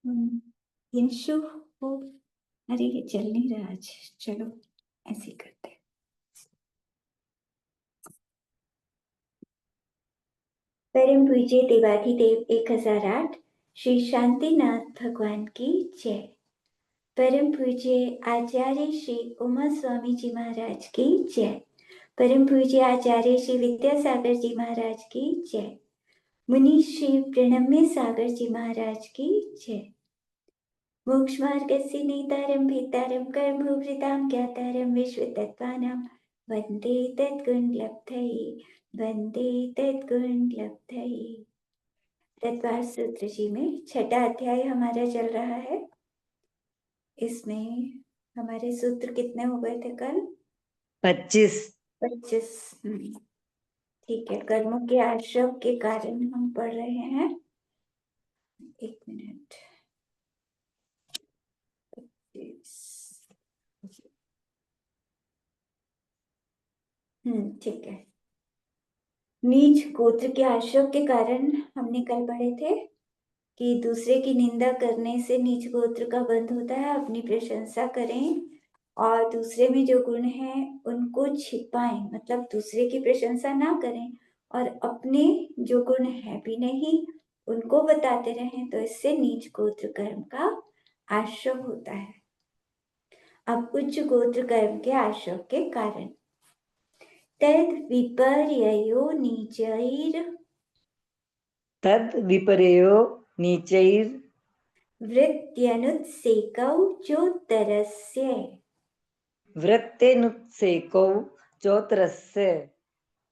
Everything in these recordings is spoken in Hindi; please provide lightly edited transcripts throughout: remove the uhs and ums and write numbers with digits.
इंशु हो। अरे ये चल नहीं रहा आज, चलो ऐसे ही करते हैं। परम पूज्य देवाधिदेव 1008 श्री शांतिनाथ भगवान की जय। परम पूज्य आचार्य श्री उमा स्वामी जी महाराज की जय। परम पूज्य आचार्य श्री विद्यासागर जी महाराज की जय। मुनि श्री प्रणम्य सागर जी महाराज की जय। मोक्षमार्गस्य नेतारं भेतारं कर्मभृतां ज्ञातारं विश्वतत्त्वानां वन्दे तद्गुणलब्धये, वन्दे तद्गुणलब्धये। तत्वार सूत्र जी में 6वां अध्याय हमारा चल रहा है। इसमें हमारे सूत्र कितने हो गए थे कल? 25। ठीक है, कर्मों के आश्रव के कारण हम पढ़ रहे हैं। एक मिनट। ठीक है। नीच गोत्र के आश्रव के कारण हमने कल पढ़े थे कि दूसरे की निंदा करने से नीच गोत्र का बंध होता है। अपनी प्रशंसा करें और दूसरे में जो गुण है उनको छिपाएं, मतलब दूसरे की प्रशंसा ना करें और अपने जो गुण है भी नहीं उनको बताते रहें, तो इससे नीच गोत्र कर्म का आश्रव होता है। अब उच्च गोत्र कर्म के आश्रव के कारण तद विपर्ययो नीचैर तद विपर्यो नीचैर वृत्यनुत्सेकौ चोत्तरस्य वृत्तेनुत्सेकौ चौतरस्य।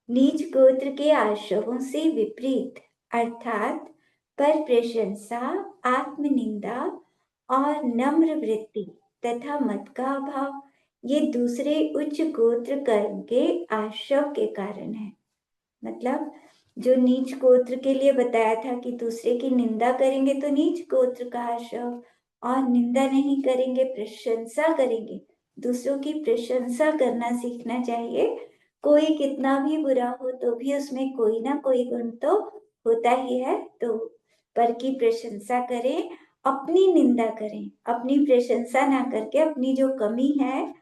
नीच गोत्र के आश्रवों से विपरीत अर्थात पर प्रशंसा, आत्मनिंदा और नम्र वृत्ति तथा मत का अभाव, ये दूसरे उच्च गोत्र कर्म के आश्रव के कारण है। मतलब जो नीच गोत्र के लिए बताया था कि दूसरे की निंदा करेंगे तो नीच गोत्र का आश्रव, और निंदा नहीं करेंगे प्रशंसा करेंगे। दूसरों की प्रशंसा करना सीखना चाहिए। कोई कितना भी बुरा हो तो भी उसमें कोई ना कोई गुण तो होता ही है। तो पर की प्रशंसा करें, अपनी निंदा करें, अपनी प्रशंसा ना करके अपनी जो कमी है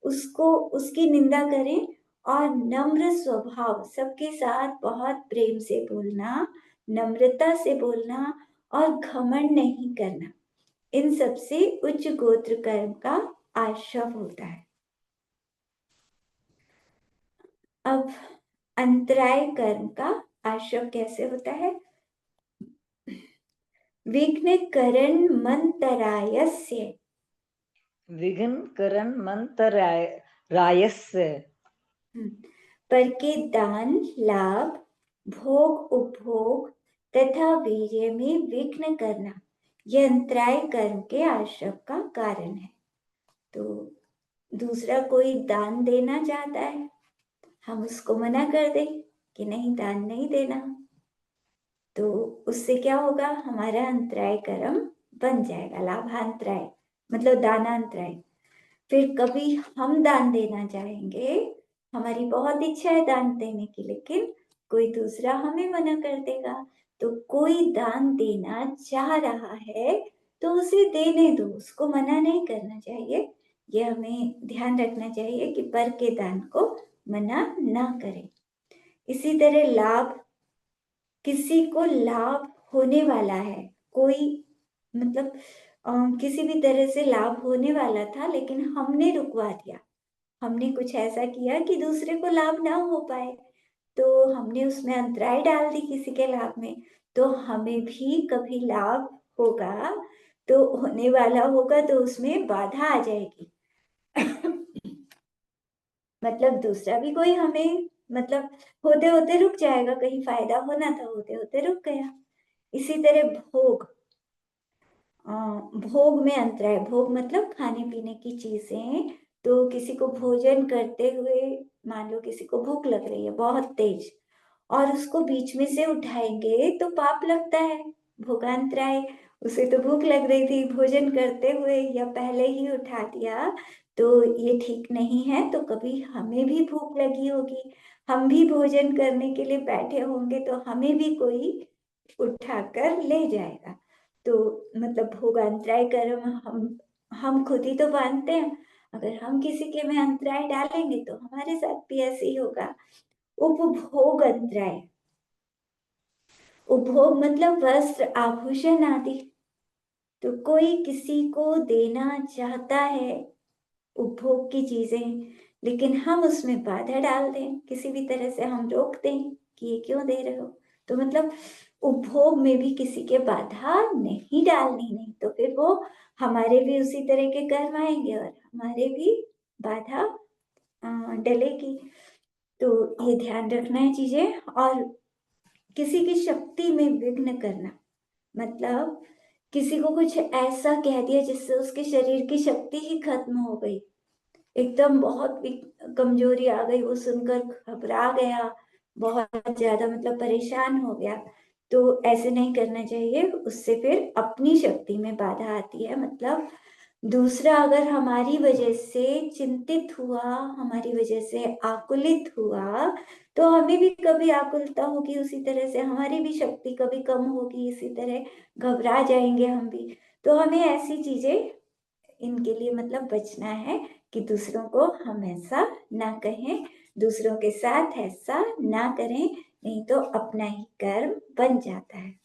उसको उसकी निंदा करें। और नम्र स्वभाव, सबके साथ बहुत प्रेम से बोलना, नम्रता से बोलना और घमंड नहीं करना, इन सब से उच्च गोत्र कर्म का आश्रव होता है। अब अंतराय कर्म का आश्रव कैसे होता है? विघ्न करण मंतरायस्य विघ्न करण मंतरायस्य पर के दान, लाभ, भोग, उपभोग तथा वीर्य में विघ्न करना, यह अंतराय कर्म के आश्रव का कारण है। तो दूसरा कोई दान देना चाहता है, हम उसको मना कर दें कि नहीं दान नहीं देना, तो उससे क्या होगा? हमारा अंतराय कर्म बन जाएगा। लाभांतराय मतलब दानांतराय। फिर कभी हम दान देना चाहेंगे, हमारी बहुत इच्छा है दान देने की, लेकिन कोई दूसरा हमें मना कर देगा। तो कोई दान देना चाह रहा है तो उसे देने दो, उसको मना नहीं करना चाहिए। यह हमें ध्यान रखना चाहिए कि पर के दान को मना ना करें। इसी तरह लाभ, किसी को लाभ होने वाला है, कोई मतलब किसी भी तरह से लाभ होने वाला था लेकिन हमने रुकवा दिया, हमने कुछ ऐसा किया कि दूसरे को लाभ ना हो पाए, तो हमने उसमें अंतराय डाल दी किसी के लाभ में, तो हमें भी कभी लाभ होगा तो होने वाला होगा तो उसमें बाधा आ जाएगी। मतलब दूसरा भी कोई हमें मतलब होते होते रुक जाएगा, कहीं फायदा होना था होते होते रुक गया। इसी तरह भोग, भोग में अंतराय, भोग मतलब खाने पीने की चीजें। तो किसी को भोजन करते हुए मान लो किसी को भूख लग रही है बहुत तेज, और उसको बीच में से उठाएंगे तो पाप लगता है, भोगांतराय। उसे तो भूख लग रही थी, भोजन करते हुए या पहले ही उठा दिया, तो ये ठीक नहीं है। तो कभी हमें भी भूख लगी होगी, हम भी भोजन करने के लिए बैठे होंगे, तो हमें भी कोई उठाकर ले जाएगा। तो मतलब भोग अंतराय कर्म हम खुद ही तो बांधते हैं, अगर हम किसी के में अंतराय डालेंगे तो हमारे साथ भी ऐसे ही होगा। उपभोग अंतराय, उपभोग मतलब वस्त्र आभूषण आदि। तो कोई किसी को देना चाहता है उपभोग की चीजें, लेकिन हम उसमें बाधा डाल दें, किसी भी तरह से हम रोक दें कि ये क्यों दे रहे हो। तो मतलब उपभोग में भी किसी के बाधा नहीं डालनी, नहीं तो फिर वो हमारे भी उसी तरह के कर्म आएंगे और हमारे भी बाधा डलेगी। तो ये ध्यान रखना है चीजें। और किसी की शक्ति में विघ्न करना, मतलब किसी को कुछ ऐसा कह दिया जिससे उसके शरीर की शक्ति ही खत्म हो गई, एकदम बहुत कमजोरी आ गई, वो सुनकर घबरा गया, बहुत ज्यादा मतलब परेशान हो गया। तो ऐसे नहीं करना चाहिए, उससे फिर अपनी शक्ति में बाधा आती है। मतलब दूसरा अगर हमारी वजह से चिंतित हुआ, हमारी वजह से आकुलित हुआ, तो हमें भी कभी आकुलता होगी, उसी तरह से हमारी भी शक्ति कभी कम होगी, इसी तरह घबरा जाएंगे हम भी। तो हमें ऐसी चीजें इनके लिए मतलब बचना है कि दूसरों को हम ऐसा ना कहें, दूसरों के साथ ऐसा ना करें, नहीं तो अपना ही कर्म बन जाता है।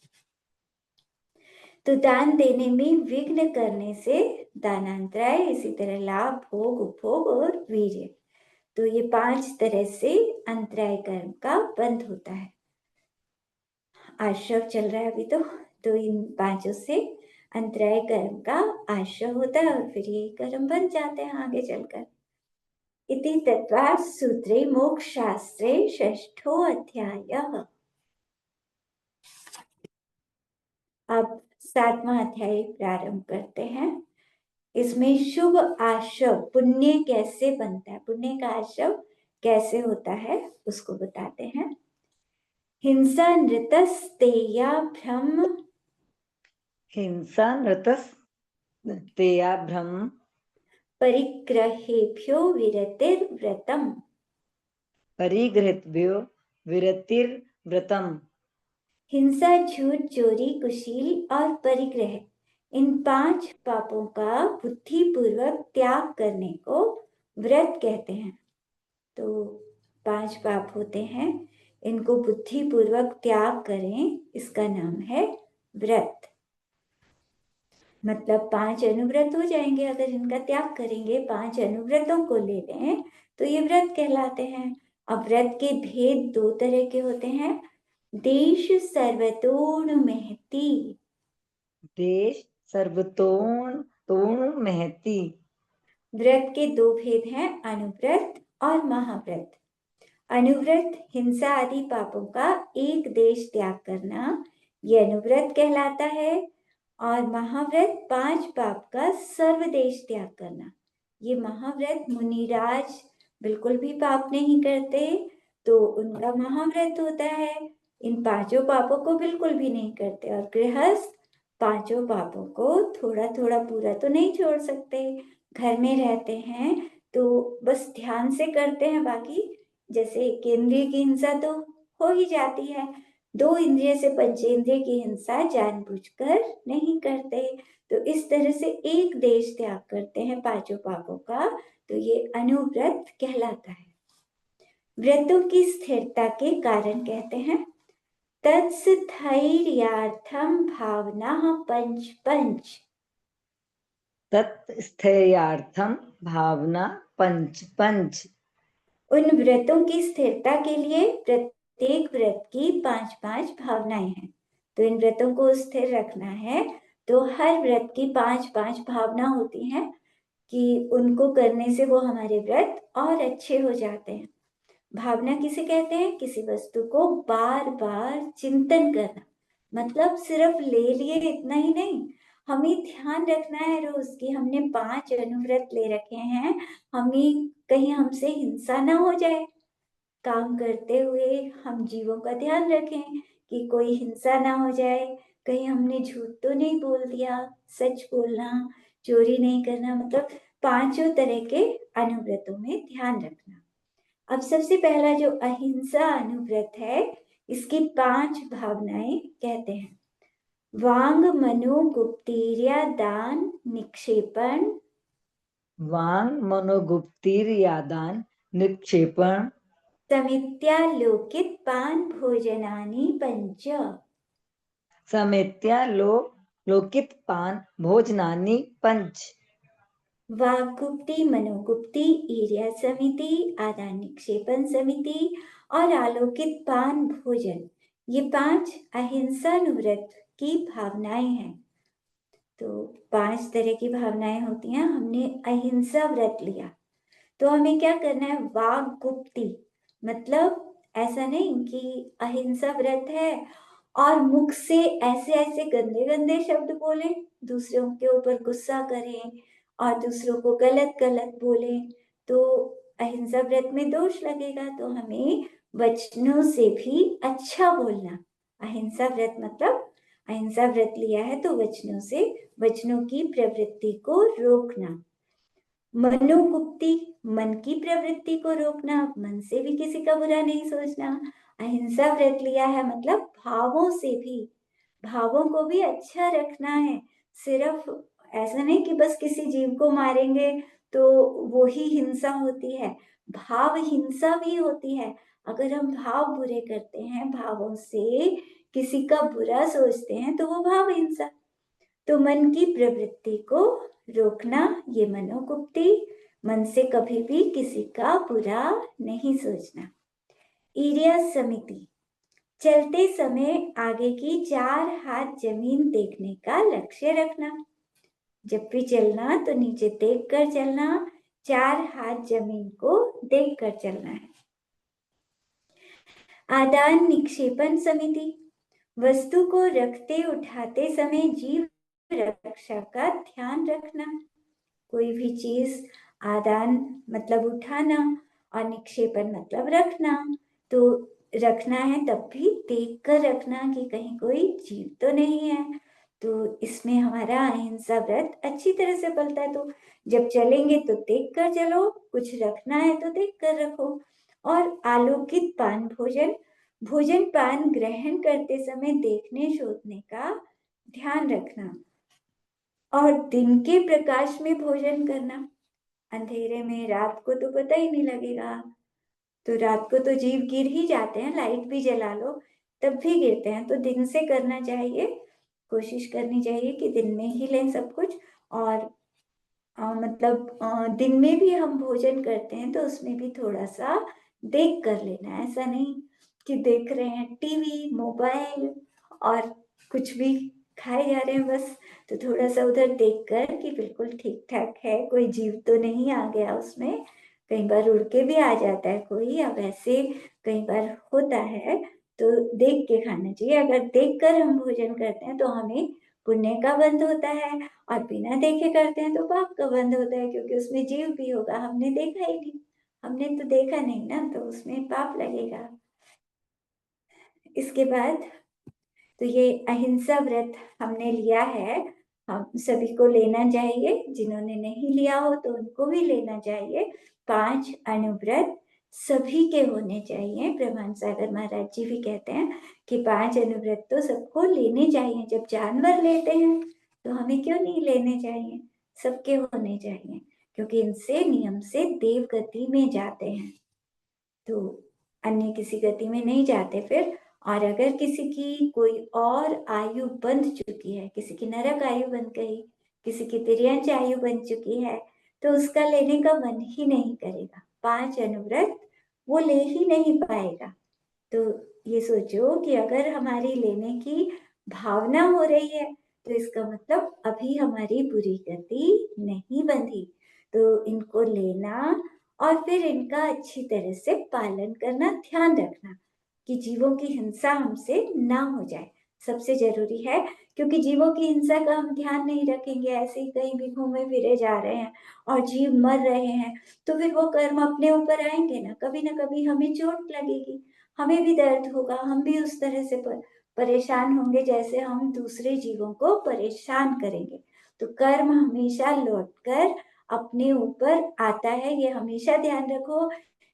तो दान देने में विघ्न करने से दानांतराय, इसी तरह लाभ, भोग, उपभोग और वीर्य, तो ये 5 तरह से अंतराय कर्म का बंद होता है। आश्रव चल रहा है अभी तो इन 5 से अंतराय कर्म का आश्रव होता है और फिर ये कर्म बन जाते हैं आगे चलकर। इति तत्वार्थ सूत्रे मोक्ष शास्त्रे षष्ठो अध्यायः। अब 7वां अध्याय प्रारंभ करते हैं। इसमें शुभ आश्रव, पुण्य कैसे बनता है, पुण्य का आश्रव कैसे होता है उसको बताते हैं। हिंसा नृतस्तेया ब्रह्म, हिंसा नृतस्तेया ब्रह्म, परिग्रहेभ्यो विरतिर्व्रतम्, परिगृहेभ्यो विरतिर्व्रतम्। हिंसा, झूठ, चोरी, कुशील और परिग्रह, इन 5 पापों का बुद्धिपूर्वक त्याग करने को व्रत कहते हैं। तो 5 पाप होते हैं, इनको बुद्धिपूर्वक त्याग करें, इसका नाम है व्रत। मतलब 5 अनुव्रत हो जाएंगे अगर इनका त्याग करेंगे, 5 अनुव्रतों को ले लें तो ये व्रत कहलाते हैं। अब व्रत के भेद 2 तरह के होते हैं। देश सर्वतोण महती, देश सर्वतोण तोण महती। व्रत के 2 भेद हैं, अनुव्रत और महाव्रत। अनुव्रत हिंसा आदि पापों का एक देश त्याग करना, ये अनुव्रत कहलाता है। और महाव्रत 5 पाप का सर्वदेश त्याग करना, ये महाव्रत। मुनिराज बिल्कुल भी पाप नहीं करते तो उनका महाव्रत होता है, इन 5 पापों को बिल्कुल भी नहीं करते। और गृहस्थ 5 पापों को थोड़ा थोड़ा, पूरा तो नहीं छोड़ सकते, घर में रहते हैं तो बस ध्यान से करते हैं, बाकी जैसे केंद्रीय की हिंसा तो हो ही जाती है, 2 इंद्रिय से पंचेंद्रिय की हिंसा जानबूझकर नहीं करते। तो इस तरह से एक देश त्याग करते हैं 5 पापों का, तो ये अनुव्रत कहलाता है। व्रतों की स्थिरता के कारण कहते हैं, तत्स्थैर्यार्थम भावना पंच पंच, तत्स्थैर्यार्थम भावना पंच पंच। उन व्रतों की स्थिरता के लिए प्रत्येक व्रत की 5-5 भावनाएं हैं। तो इन व्रतों को स्थिर रखना है तो हर व्रत की 5-5 भावना होती हैं कि उनको करने से वो हमारे व्रत और अच्छे हो जाते हैं। भावना किसे कहते हैं, किसी वस्तु को बार बार चिंतन करना, मतलब सिर्फ ले लिए इतना ही नहीं, हमें ध्यान रखना है रोज की हमने 5 अनुव्रत ले रखे हैं, हमें कहीं हमसे हिंसा ना हो जाए, काम करते हुए हम जीवों का ध्यान रखें कि कोई हिंसा ना हो जाए, कहीं हमने झूठ तो नहीं बोल दिया, सच बोलना, चोरी नहीं करना, मतलब 5 तरह के अनुव्रतों में ध्यान रखना। अब सबसे पहला जो अहिंसा अनुव्रत है, इसकी 5 भावनाएं कहते हैं। वांग मनो गुप्तिर्या दान निक्षेपण वांग मनोगुप्तिर्यादान निक्षेपण समित्यालोकित पान भोजनानि पंच समेत्या लोकित पान भोजनानि पंच। वागुप्ति मनोगुप्ति ईर्ष्या समिति आदान निक्षेपण समिति और आलोकित पान भोजन, ये 5 अहिंसानुव्रत की भावनाएं हैं। तो 5 तरह की भावनाएं होती हैं। हमने अहिंसा व्रत लिया तो हमें क्या करना है, वाग गुप्ति, मतलब ऐसा नहीं कि अहिंसा व्रत है और मुख से ऐसे ऐसे गंदे गंदे शब्द बोले, दूसरों के ऊपर गुस्सा करें और दूसरों को गलत गलत बोले, तो अहिंसा व्रत में दोष लगेगा। तो हमें वचनों से भी अच्छा बोलना। अहिंसा व्रत मतलब अहिंसा व्रत लिया है तो वचनों से, वचनों की प्रवृत्ति को रोकना। मनोगुप्ति, मन की प्रवृत्ति को रोकना, मन से भी किसी का बुरा नहीं सोचना। अहिंसा व्रत लिया है मतलब भावों से भी, भावों को भी अच्छा रखना है। सिर्फ ऐसा नहीं कि बस किसी जीव को मारेंगे तो वो ही हिंसा होती है, भाव हिंसा भी होती है। अगर हम भाव बुरे करते हैं, भावों से किसी का बुरा सोचते हैं तो वो भाव हिंसा। तो मन की प्रवृत्ति को रोकना, ये मनोगुप्ति, मन से कभी भी किसी का बुरा नहीं सोचना। ईर्ष्या समिति, चलते समय आगे की 4 हाथ जमीन देखने का लक्ष्य रखना। जब भी चलना तो नीचे देख कर चलना, 4 हाथ जमीन को देख कर चलना है। आदान निक्षेपण समिति, वस्तु को रखते उठाते समय जीव रक्षा का ध्यान रखना। कोई भी चीज आदान मतलब उठाना और निक्षेपण मतलब रखना, तो रखना है तब भी देख कर रखना कि कहीं कोई जीव तो नहीं है। तो इसमें हमारा अहिंसा व्रत अच्छी तरह से पलता है। तो जब चलेंगे तो देख कर चलो, कुछ रखना है तो देख कर रखो। और आलोकित पान भोजन, भोजन पान ग्रहण करते समय देखने शोधने का ध्यान रखना। और दिन के प्रकाश में भोजन करना, अंधेरे में रात को तो पता ही नहीं लगेगा। तो रात को तो जीव गिर ही जाते हैं, लाइट भी जला लो तब भी गिरते हैं। तो दिन से करना चाहिए, कोशिश करनी चाहिए कि दिन में ही लें सब कुछ। और मतलब दिन में भी हम भोजन करते हैं तो उसमें भी थोड़ा सा देख कर लेना। ऐसा नहीं कि देख रहे हैं टीवी मोबाइल और कुछ भी खाए जा रहे हैं बस। तो थोड़ा सा उधर देख कर कि बिल्कुल ठीक ठाक है, कोई जीव तो नहीं आ गया उसमें। कई बार उड़ के भी आ जाता है कोई, अब ऐसे कई बार होता है। तो देख के खाना चाहिए। अगर देख कर हम भोजन करते हैं तो हमें पुण्य का बंध होता है, और बिना देखे करते हैं तो पाप का बंध होता है, क्योंकि उसमें जीव भी होगा, हमने देखा ही नहीं, हमने तो देखा नहीं ना, तो उसमें पाप लगेगा। इसके बाद तो ये अहिंसा व्रत हमने लिया है, हम सभी को लेना चाहिए। जिन्होंने नहीं लिया हो तो उनको भी लेना चाहिए। 5 अनुव्रत सभी के होने चाहिए। ब्रह्मानंद सागर महाराज जी भी कहते हैं कि 5 अनुव्रत तो सबको लेने चाहिए। जब जानवर लेते हैं तो हमें क्यों नहीं लेने चाहिए, सबके होने चाहिए, क्योंकि इनसे नियम से देव गति में जाते हैं, तो अन्य किसी गति में नहीं जाते फिर। और अगर किसी की कोई और आयु बंध चुकी है, किसी की नरक आयु बन गई, किसी की तिर्यंच आयु बन चुकी है, तो उसका लेने का मन ही नहीं करेगा, 5 अनुव्रत वो ले ही नहीं पाएगा। तो ये सोचो कि अगर हमारी लेने की भावना हो रही है तो इसका मतलब अभी हमारी बुरी गति नहीं बंधी। तो इनको लेना और फिर इनका अच्छी तरह से पालन करना, ध्यान रखना कि जीवों की हिंसा हमसे ना हो जाए, सबसे जरूरी है। क्योंकि जीवों की हिंसा का हम ध्यान नहीं रखेंगे, ऐसे ही कहीं भी घूमे फिरे जा रहे हैं और जीव मर रहे हैं, तो फिर वो कर्म अपने ऊपर आएंगे ना कभी हमें चोट लगेगी, हमें भी दर्द होगा, हम भी उस तरह से परेशान होंगे जैसे हम दूसरे जीवों को परेशान करेंगे। तो कर्म हमेशा लौटकर अपने ऊपर आता है, ये हमेशा ध्यान रखो।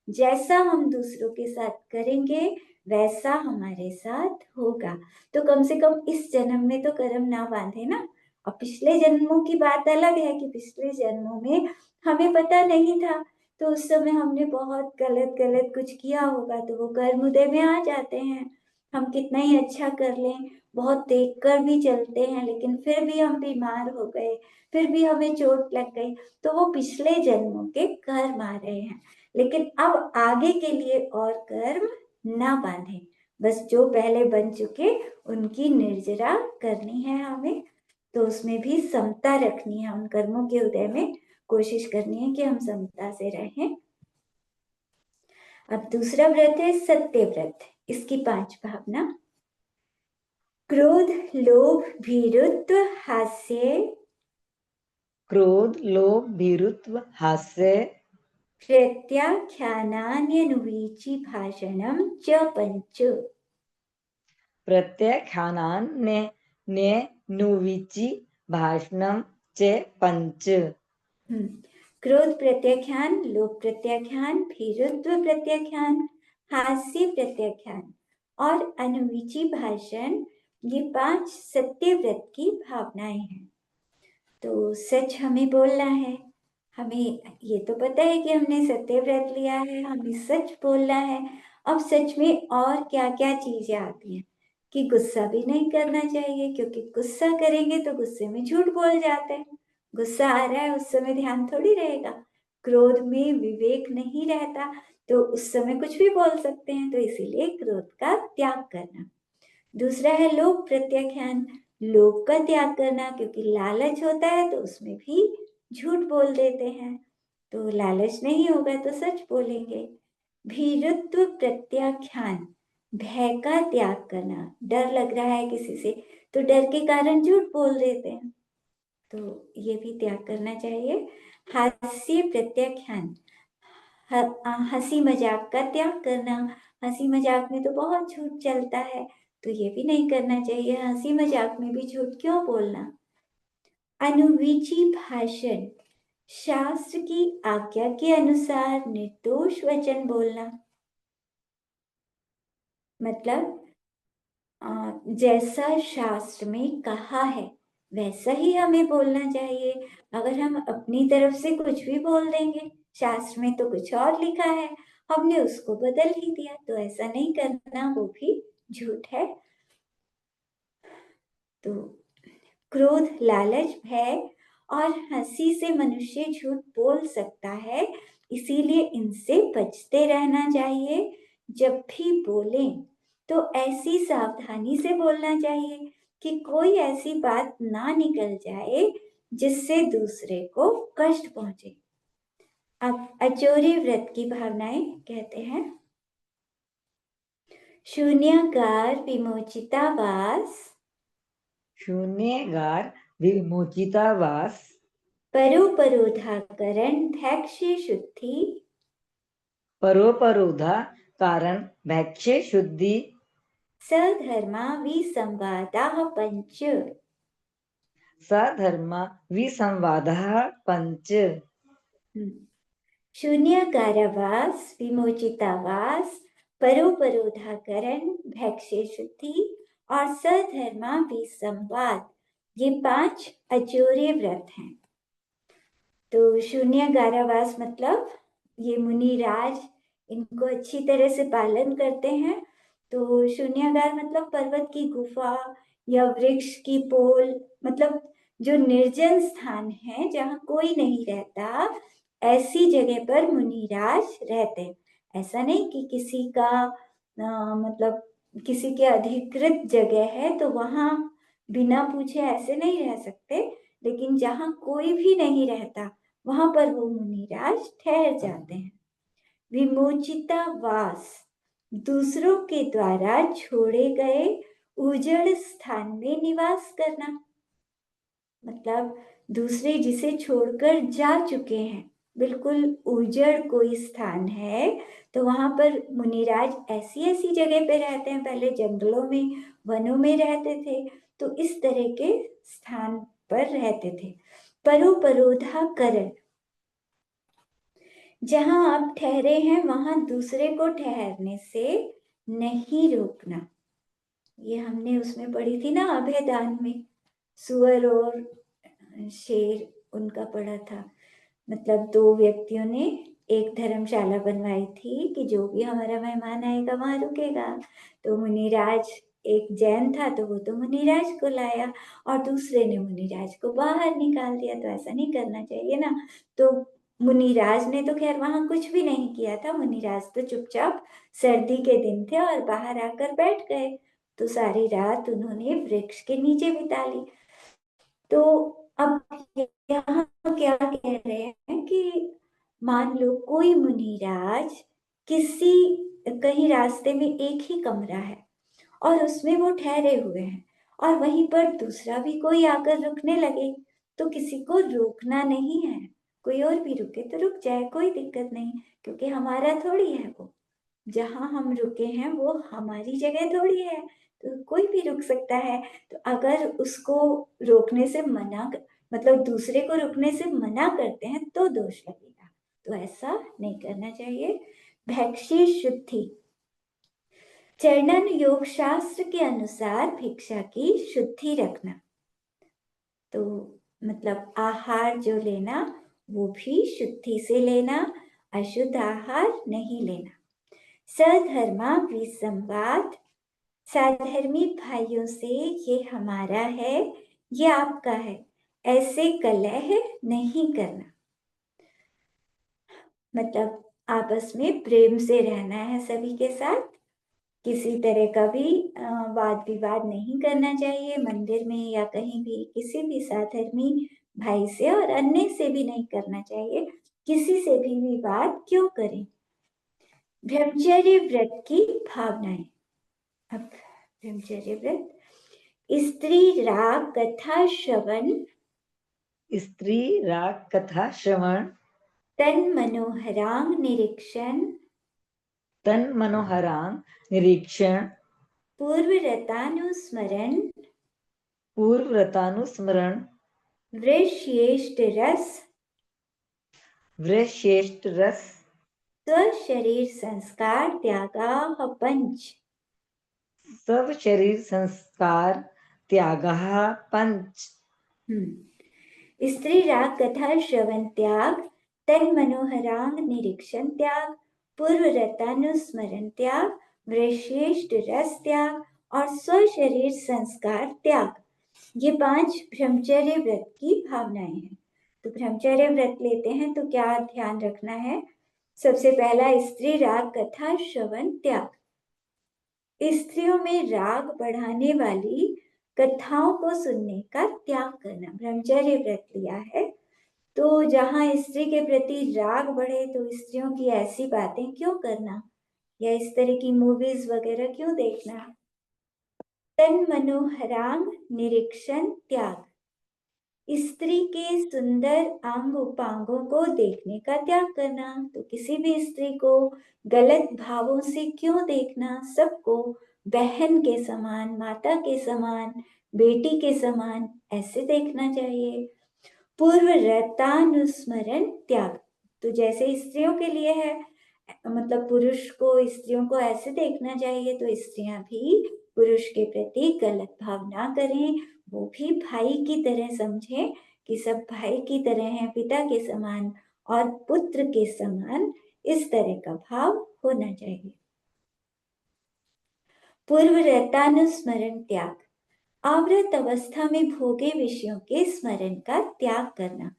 जैसा हम दूसरों के साथ करेंगे वैसा हमारे साथ होगा। तो कम से कम इस जन्म में तो कर्म ना बांधे ना। अब पिछले जन्मों की बात अलग है कि पिछले जन्मों में हमें पता नहीं था, तो उस समय हमने बहुत गलत गलत कुछ किया होगा, तो वो कर्म उदय में आ जाते हैं। हम कितना ही अच्छा कर लें, बहुत देख कर भी चलते हैं, लेकिन फिर भी हम बीमार हो गए, फिर भी हमें चोट लग गई, तो वो पिछले जन्मों के कर्म आ रहे हैं। लेकिन अब आगे के लिए और कर्म ना बांधे, बस जो पहले बन चुके उनकी निर्जरा करनी है हमें। तो उसमें भी समता रखनी है, उन कर्मों के उदय में कोशिश करनी है कि हम समता से रहें। अब दूसरा व्रत है सत्य व्रत। इसकी 5 भावना: क्रोध, लोभ, भीरुत्व, हास्य, क्रोध, लोभ, भीरुत्व, हास्य, प्रत्याख्यानान्यनुवीचि भाषणं च पंच। प्रत्याख्यानान्यनुविचि भाषणं च पंच। क्रोध प्रत्याख्यान, लोभ प्रत्याख्यान, भीरुत्व प्रत्याख्यान, हास्य प्रत्याख्यान और अनुविचि भाषण, ये 5 सत्य व्रत की भावनाएं हैं। तो सच हमें बोलना है, हमें ये तो पता है कि हमने सत्य व्रत लिया है, हमें सच बोलना है। अब सच में और क्या क्या चीजें आती हैं कि गुस्सा भी नहीं करना चाहिए, क्योंकि गुस्सा करेंगे तो गुस्से में झूठ बोल जाते हैं। गुस्सा आ रहा है, उस समय ध्यान थोड़ी रहेगा। क्रोध में विवेक नहीं रहता, तो उस समय कुछ भी बोल सकते हैं, तो इसीलिए क्रोध का त्याग करना। दूसरा है लोभ प्रत्याख्यान, लोभ का त्याग करना, क्योंकि लालच होता है तो उसमें भी झूठ बोल देते हैं, तो लालच नहीं होगा तो सच बोलेंगे। भीरुत्व प्रत्याख्यान, भय का त्याग करना, डर लग रहा है किसी से तो डर के कारण झूठ बोल देते हैं, तो ये भी त्याग करना चाहिए। हास्य प्रत्याख्यान, हंसी मजाक का त्याग करना, हंसी मजाक में तो बहुत झूठ चलता है, तो ये भी नहीं करना चाहिए। हंसी मजाक में भी झूठ क्यों बोलना। अनुविची भाषण, शास्त्र की आज्ञा के अनुसार निर्दोष वचन बोलना, मतलब जैसा शास्त्र में कहा है वैसा ही हमें बोलना चाहिए। अगर हम अपनी तरफ से कुछ भी बोल देंगे, शास्त्र में तो कुछ और लिखा है, हमने उसको बदल ही दिया, तो ऐसा नहीं करना, वो भी झूठ है। तो क्रोध, लालच, भय और हंसी से मनुष्य झूठ बोल सकता है, इसीलिए इनसे बचते रहना चाहिए। जब भी बोलें तो ऐसी सावधानी से बोलना चाहिए कि कोई ऐसी बात ना निकल जाए जिससे दूसरे को कष्ट पहुंचे। अब अचोरी व्रत की भावनाएं कहते हैं: शून्यागार विमोचितावास, शून्यगार विमोचितावास, परोपरोधाकरण भैक्ष्य शुद्धि, परोपरोधा कारण भैक्ष्य शुद्धि, सधर्मा विसंवादाः पंच। सधर्मा विसंवादः पंच। शून्याकारावास, विमोचितावास, परोपरोधाकरण भैक्ष्य शुद्धि और सधर्मा विसंवाद, ये 5 अचोर्य व्रत हैं। तो शून्यागारावास मतलब ये मुनिराज इनको अच्छी तरह से पालन करते हैं। तो शून्यागार मतलब पर्वत की गुफा या वृक्ष की पोल, मतलब जो निर्जन स्थान है जहाँ कोई नहीं रहता, ऐसी जगह पर मुनिराज रहते हैं। ऐसा नहीं कि किसी का मतलब किसी के अधिकृत जगह है तो वहां बिना पूछे ऐसे नहीं रह सकते, लेकिन जहाँ कोई भी नहीं रहता वहां पर वो मुनिराज ठहर जाते हैं। विमोचिता वास, दूसरों के द्वारा छोड़े गए उजड़ स्थान में निवास करना, मतलब दूसरे जिसे छोड़कर जा चुके हैं, बिल्कुल उजड़ कोई स्थान है, तो वहां पर मुनिराज ऐसी ऐसी जगह पे रहते हैं। पहले जंगलों में, वनों में रहते थे, तो इस तरह के स्थान पर रहते थे। परोपरोधा करण, जहां आप ठहरे हैं वहां दूसरे को ठहरने से नहीं रोकना। ये हमने उसमें पढ़ी थी ना, अभयदान में, सुअर और शेर उनका पढ़ा था। मतलब दो व्यक्तियों ने एक धर्मशाला बनवाई थी कि जो भी हमारा मेहमान आएगा वहां रुकेगा। तो मुनिराज, एक जैन था तो वो तो मुनिराज को लाया और दूसरे ने मुनिराज को बाहर निकाल दिया। तो ऐसा नहीं करना चाहिए ना। तो मुनिराज ने तो खैर वहां कुछ भी नहीं किया था, मुनिराज तो चुपचाप, सर्दी के दिन थे और बाहर आकर बैठ गए। तो सारी रात उन्होंने वृक्ष के नीचे बिता ली। तो अब यहाँ क्या कह रहे हैं कि मान लो कोई मुनिराज किसी, कहीं रास्ते में एक ही कमरा है और उसमें वो ठहरे हुए हैं और वहीं पर दूसरा भी कोई आकर रुकने लगे, तो किसी को रोकना नहीं है। कोई और भी रुके तो रुक जाए, कोई दिक्कत नहीं, क्योंकि हमारा थोड़ी है वो। जहां हम रुके हैं वो हमारी जगह थोड़ी है, तो कोई भी रुक सकता है। तो अगर उसको रोकने से मतलब दूसरे को रुकने से मना करते हैं तो दोष लगेगा। तो ऐसा नहीं करना चाहिए। भैक्षी शुद्धि, चरणन योग शास्त्र के अनुसार भिक्षा की शुद्धि रखना। तो मतलब आहार जो लेना वो भी शुद्धि से लेना, अशुद्ध आहार नहीं लेना। सधर्मा विसंवाद, साधर्मी भाइयों से ये हमारा है, ये आपका है, ऐसे कलह नहीं करना। मतलब आपस में प्रेम से रहना है सभी के साथ, किसी तरह का भी वाद विवाद नहीं करना चाहिए, मंदिर में या कहीं भी किसी भी साधर्मी भाई से और अन्य से भी नहीं करना चाहिए। किसी से भी विवाद क्यों करें। ब्रह्मचर्य व्रत की भावनाएं। अब ब्रह्मचर्य व्रत, स्त्री राग कथा श्रवण, स्त्री राग कथा श्रवण, तन मनोहरांग निरीक्षण, तन मनोहरांग निरीक्षण, पूर्व रतानुस्मरण, पूर्व व्रतानुस्मरण, वृष्येष्ट रस, वृश्रेष्ठ रस, स्वशरीर संस्कार त्यागाः पंच। सब शरीर संस्कार त्यागः पंच। स्त्री राग कथा श्रवण त्याग, तन मनोहरांग निरीक्षण त्याग, पूर्व रतानुस्मरण त्याग, वृश्रेष्ठ रस त्याग और स्वशरीर संस्कार त्याग। ये 5 ब्रह्मचर्य व्रत की भावनाएं हैं। तो ब्रह्मचर्य व्रत लेते हैं तो क्या ध्यान रखना है। सबसे पहला, स्त्री राग कथा श्रवण त्याग। स्त्रियों में राग बढ़ाने वाली कथाओं को सुनने का त्याग करना। ब्रह्मचर्य व्रत लिया है तो जहां स्त्री के प्रति राग बढ़े तो स्त्रियों की ऐसी बातें क्यों करना या इस तरह की मूवीज वगैरह क्यों देखना। तन मनोहरांग निरीक्षण त्याग, स्त्री के सुंदर अंग उपांगों को देखने का त्याग करना। तो किसी भी स्त्री को गलत भावों से क्यों देखना, सबको बहन के समान, माता के समान, बेटी के समान ऐसे देखना चाहिए। पूर्व रतानुस्मरण त्याग, तो जैसे स्त्रियों के लिए है, मतलब पुरुष को स्त्रियों को ऐसे देखना चाहिए, तो स्त्रियां भी पुरुष के प्रति गलत भाव ना करें, वो भी भाई की तरह समझें कि सब भाई की तरह हैं, पिता के समान और पुत्र के समान, इस तरह का भाव होना चाहिए। पूर्व रतानुस्मरण त्याग, आवृत अवस्था में भोगे विषयों के स्मरण का त्याग करना।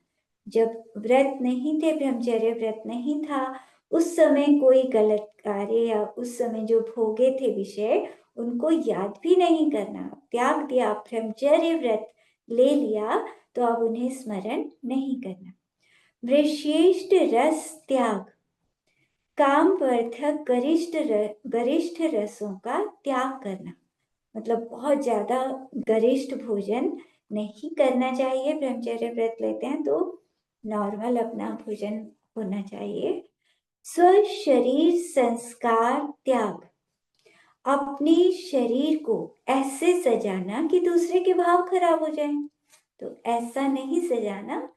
जब व्रत नहीं थे, ब्रह्मचर्य व्रत नहीं था, उस समय कोई गलत कार्य या उस समय जो भोगे थे विषय, उनको याद भी नहीं करना, त्याग दिया। ब्रह्मचर्य व्रत ले लिया तो अब उन्हें स्मरण नहीं करना। वृश्येष्ठ रस त्याग, काम वर्धक गरिष्ठ रसों का त्याग करना। मतलब बहुत ज्यादा गरिष्ठ भोजन नहीं करना चाहिए। ब्रह्मचर्य व्रत लेते हैं तो नॉर्मल अपना भोजन होना चाहिए। स्व शरीर संस्कार त्याग, अपने शरीर को ऐसे सजाना कि दूसरे के भाव खराब हो जाएं। तो ऐसा नहीं सजाना,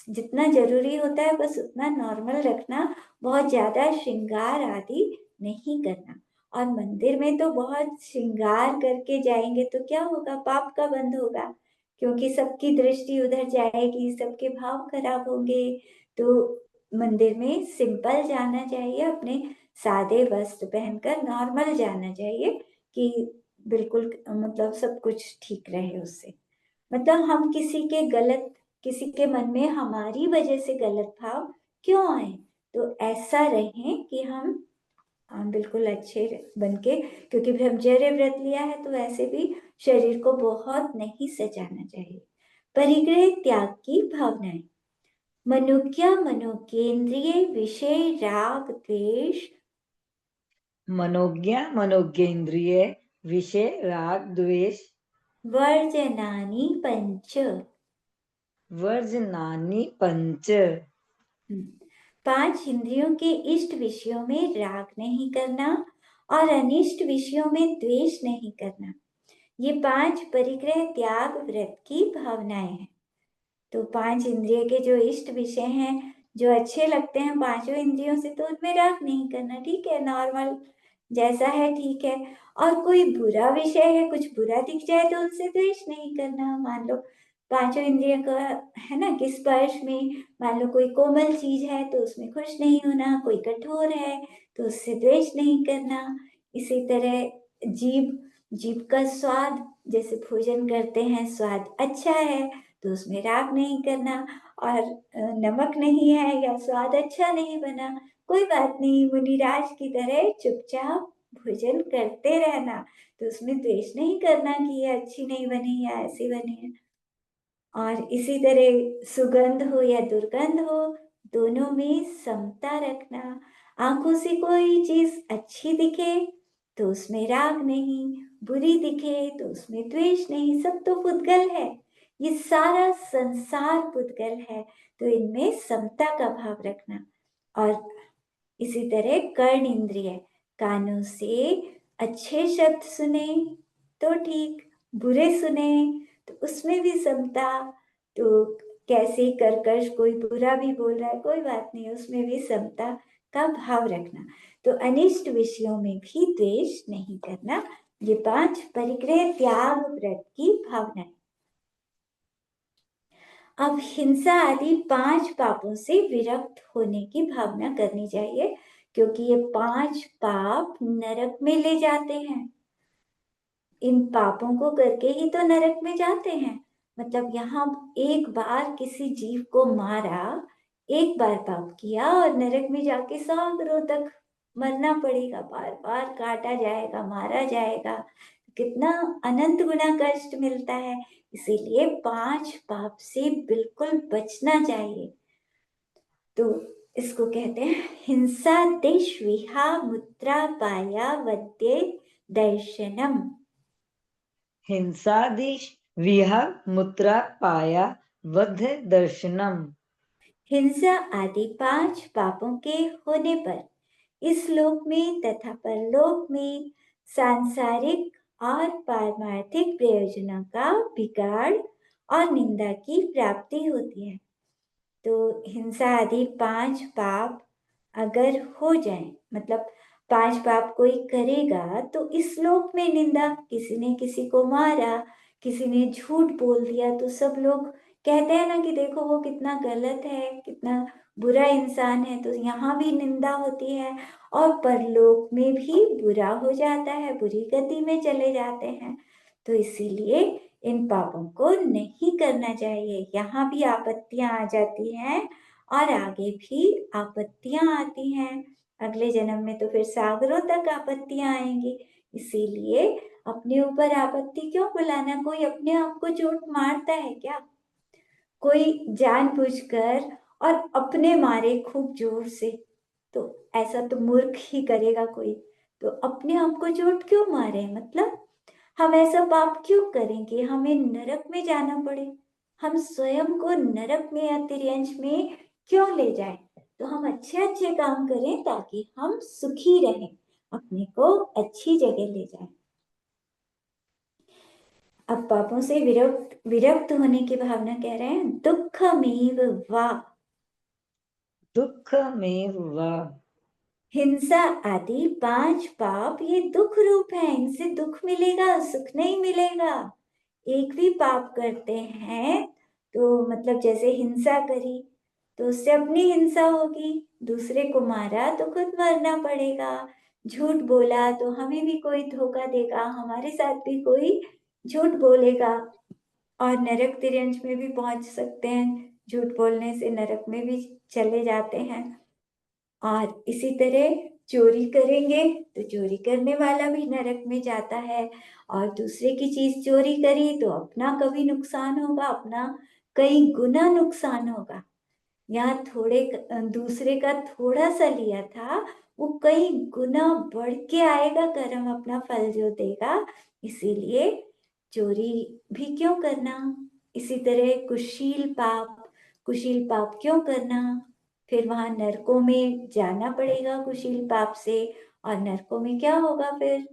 जितना जरूरी होता है बस उतना नॉर्मल रखना, बहुत ज्यादा श्रृंगार आदि नहीं करना। और मंदिर में तो बहुत श्रृंगार करके जाएंगे तो क्या होगा, पाप का बंध होगा, क्योंकि सबकी दृष्टि उधर जाएगी, सबके भाव खराब होंगे। तो मंदिर में सिंपल जाना चाहिए, अपने सादे वस्त्र पहनकर नॉर्मल जाना चाहिए, कि बिल्कुल मतलब सब कुछ ठीक रहे उससे। मतलब हम किसी के मन में हमारी वजह से गलत भाव क्यों आए, तो ऐसा रहें कि हम बिल्कुल अच्छे बनके, क्योंकि ब्रह्मचर्य व्रत लिया है तो वैसे भी शरीर को बहुत नहीं सजाना चाहिए। परिग्रह त्याग की भावनाएं। मनुज्ञा मनोकेंद्रिय विषय राग द्वेष मनोज्ञा मनोज्ञेन्द्रिय विषय राग द्वेष वर्जनानि पंच। वर्जनानि पंच। पांच इंद्रियों के इष्ट विषयों में राग नहीं करना और अनिष्ट विषयों में द्वेष नहीं करना, ये पांच परिग्रह त्याग व्रत की भावनाएं हैं। तो पांच इंद्रिय के जो इष्ट विषय हैं, जो अच्छे लगते हैं पांचों इंद्रियों से, तो उनमें राग नहीं करना, ठीक है, नॉर्मल जैसा है ठीक है। और कोई बुरा विषय है, कुछ बुरा दिख जाए तो उनसे द्वेष नहीं करना। मान लो पांचों इंद्रियों का है ना कि स्पर्श में, मान लो कोई कोमल चीज है तो उसमें खुश नहीं होना, कोई कठोर है तो उससे द्वेष नहीं करना। इसी तरह जीभ जीभ का स्वाद, जैसे भोजन करते हैं स्वाद अच्छा है तो उसमें राग नहीं करना, और नमक नहीं है या स्वाद अच्छा नहीं बना, कोई बात नहीं, मुनिराज की तरह चुपचाप भोजन करते रहना, तो उसमें द्वेष नहीं करना कि ये अच्छी नहीं बनी या ऐसी बनी है। और इसी तरह सुगंध हो या दुर्गंध हो, दोनों में समता रखना। आंखों से कोई चीज अच्छी दिखे तो उसमें राग नहीं, बुरी दिखे तो उसमें द्वेष नहीं, सब तो पुद्गल है, ये सारा संसार पुद्गल है, तो इनमें समता का भाव रखना। और इसी तरह कर्ण इंद्रिय, कानों से अच्छे शब्द सुने तो ठीक, बुरे सुने तो उसमें भी समता। तो कैसे कर्कश कोई बुरा भी बोल रहा है, कोई बात नहीं, उसमें भी समता का भाव रखना। तो अनिष्ट विषयों में भी द्वेष नहीं करना। ये पांच परिग्रह त्याग व्रत की भावना है। अब हिंसा आदि पांच पापों से विरक्त होने की भावना करनी चाहिए, क्योंकि ये पांच पाप नरक में ले जाते हैं। इन पापों को करके ही तो नरक में जाते हैं। मतलब यहाँ एक बार किसी जीव को मारा, एक बार पाप किया और नरक में जाके सालों तक मरना पड़ेगा, बार बार काटा जाएगा, मारा जाएगा, कितना अनंत गुना कष्ट मिलता है। इसीलिए पांच पाप से बिल्कुल बचना चाहिए। तो इसको कहते हैं हिंसा देश विहा मुद्रा पाया वद्य दर्शनम। हिंसादिश विह मुत्रा पाया वध दर्शनम। हिंसा आदि पांच पापों के होने पर इस लोक में तथा परलोक में सांसारिक और पारमार्थिक प्रयोजनों का बिगाड़ और निंदा की प्राप्ति होती है। तो हिंसा आदि पांच पाप अगर हो जाए, मतलब पांच पाप कोई करेगा तो इस लोक में निंदा, किसी ने किसी को मारा, किसी ने झूठ बोल दिया, तो सब लोग कहते हैं ना कि देखो वो कितना गलत है, कितना बुरा इंसान है, तो यहाँ भी निंदा होती है और परलोक में भी बुरा हो जाता है, बुरी गति में चले जाते हैं। तो इसीलिए इन पापों को नहीं करना चाहिए। यहाँ भी आपत्तियां आ जाती हैं और आगे भी आपत्तियां आती हैं, अगले जन्म में तो फिर सागरों तक आपत्तियां आएंगी। इसीलिए अपने ऊपर आपत्ति क्यों बुलाना, कोई अपने आप को चोट मारता है क्या? कोई जानबूझकर और अपने मारे खूब जोर से, तो ऐसा तो मूर्ख ही करेगा कोई। तो अपने आप को चोट क्यों मारे, मतलब हम ऐसा पाप क्यों करें कि हमें नरक में जाना पड़े? हम स्वयं को नरक में या तिर्यंश में क्यों ले जाएं? तो हम अच्छे अच्छे काम करें ताकि हम सुखी रहें, अपने को अच्छी जगह ले जाएं। अब पापों से विरक्त विरक्त होने की भावना कह रहे हैं, दुखमेव वा। दुख में वा। हिंसा आदि 5 पाप ये दुख रूप है, इनसे दुख मिलेगा, सुख नहीं मिलेगा। एक भी पाप करते हैं तो मतलब जैसे हिंसा करी तो उससे अपनी हिंसा होगी, दूसरे को मारा तो खुद मरना पड़ेगा, झूठ बोला तो हमें भी कोई धोखा देगा, हमारे साथ भी कोई झूठ बोलेगा और नरक तिर्यंज में भी पहुंच सकते हैं, झूठ बोलने से नरक में भी चले जाते हैं। और इसी तरह चोरी करेंगे तो चोरी करने वाला भी नरक में जाता है, और दूसरे की चीज चोरी करी तो अपना कभी नुकसान होगा, अपना कई गुना नुकसान होगा। यहाँ दूसरे का थोड़ा सा लिया था, वो कई गुना बढ़ के आएगा कर्म, अपना फल जो देगा। इसीलिए चोरी भी क्यों करना। इसी तरह कुशील पाप क्यों करना। फिर वहां नरकों में जाना पड़ेगा कुशील पाप से, और नरकों में क्या होगा फिर,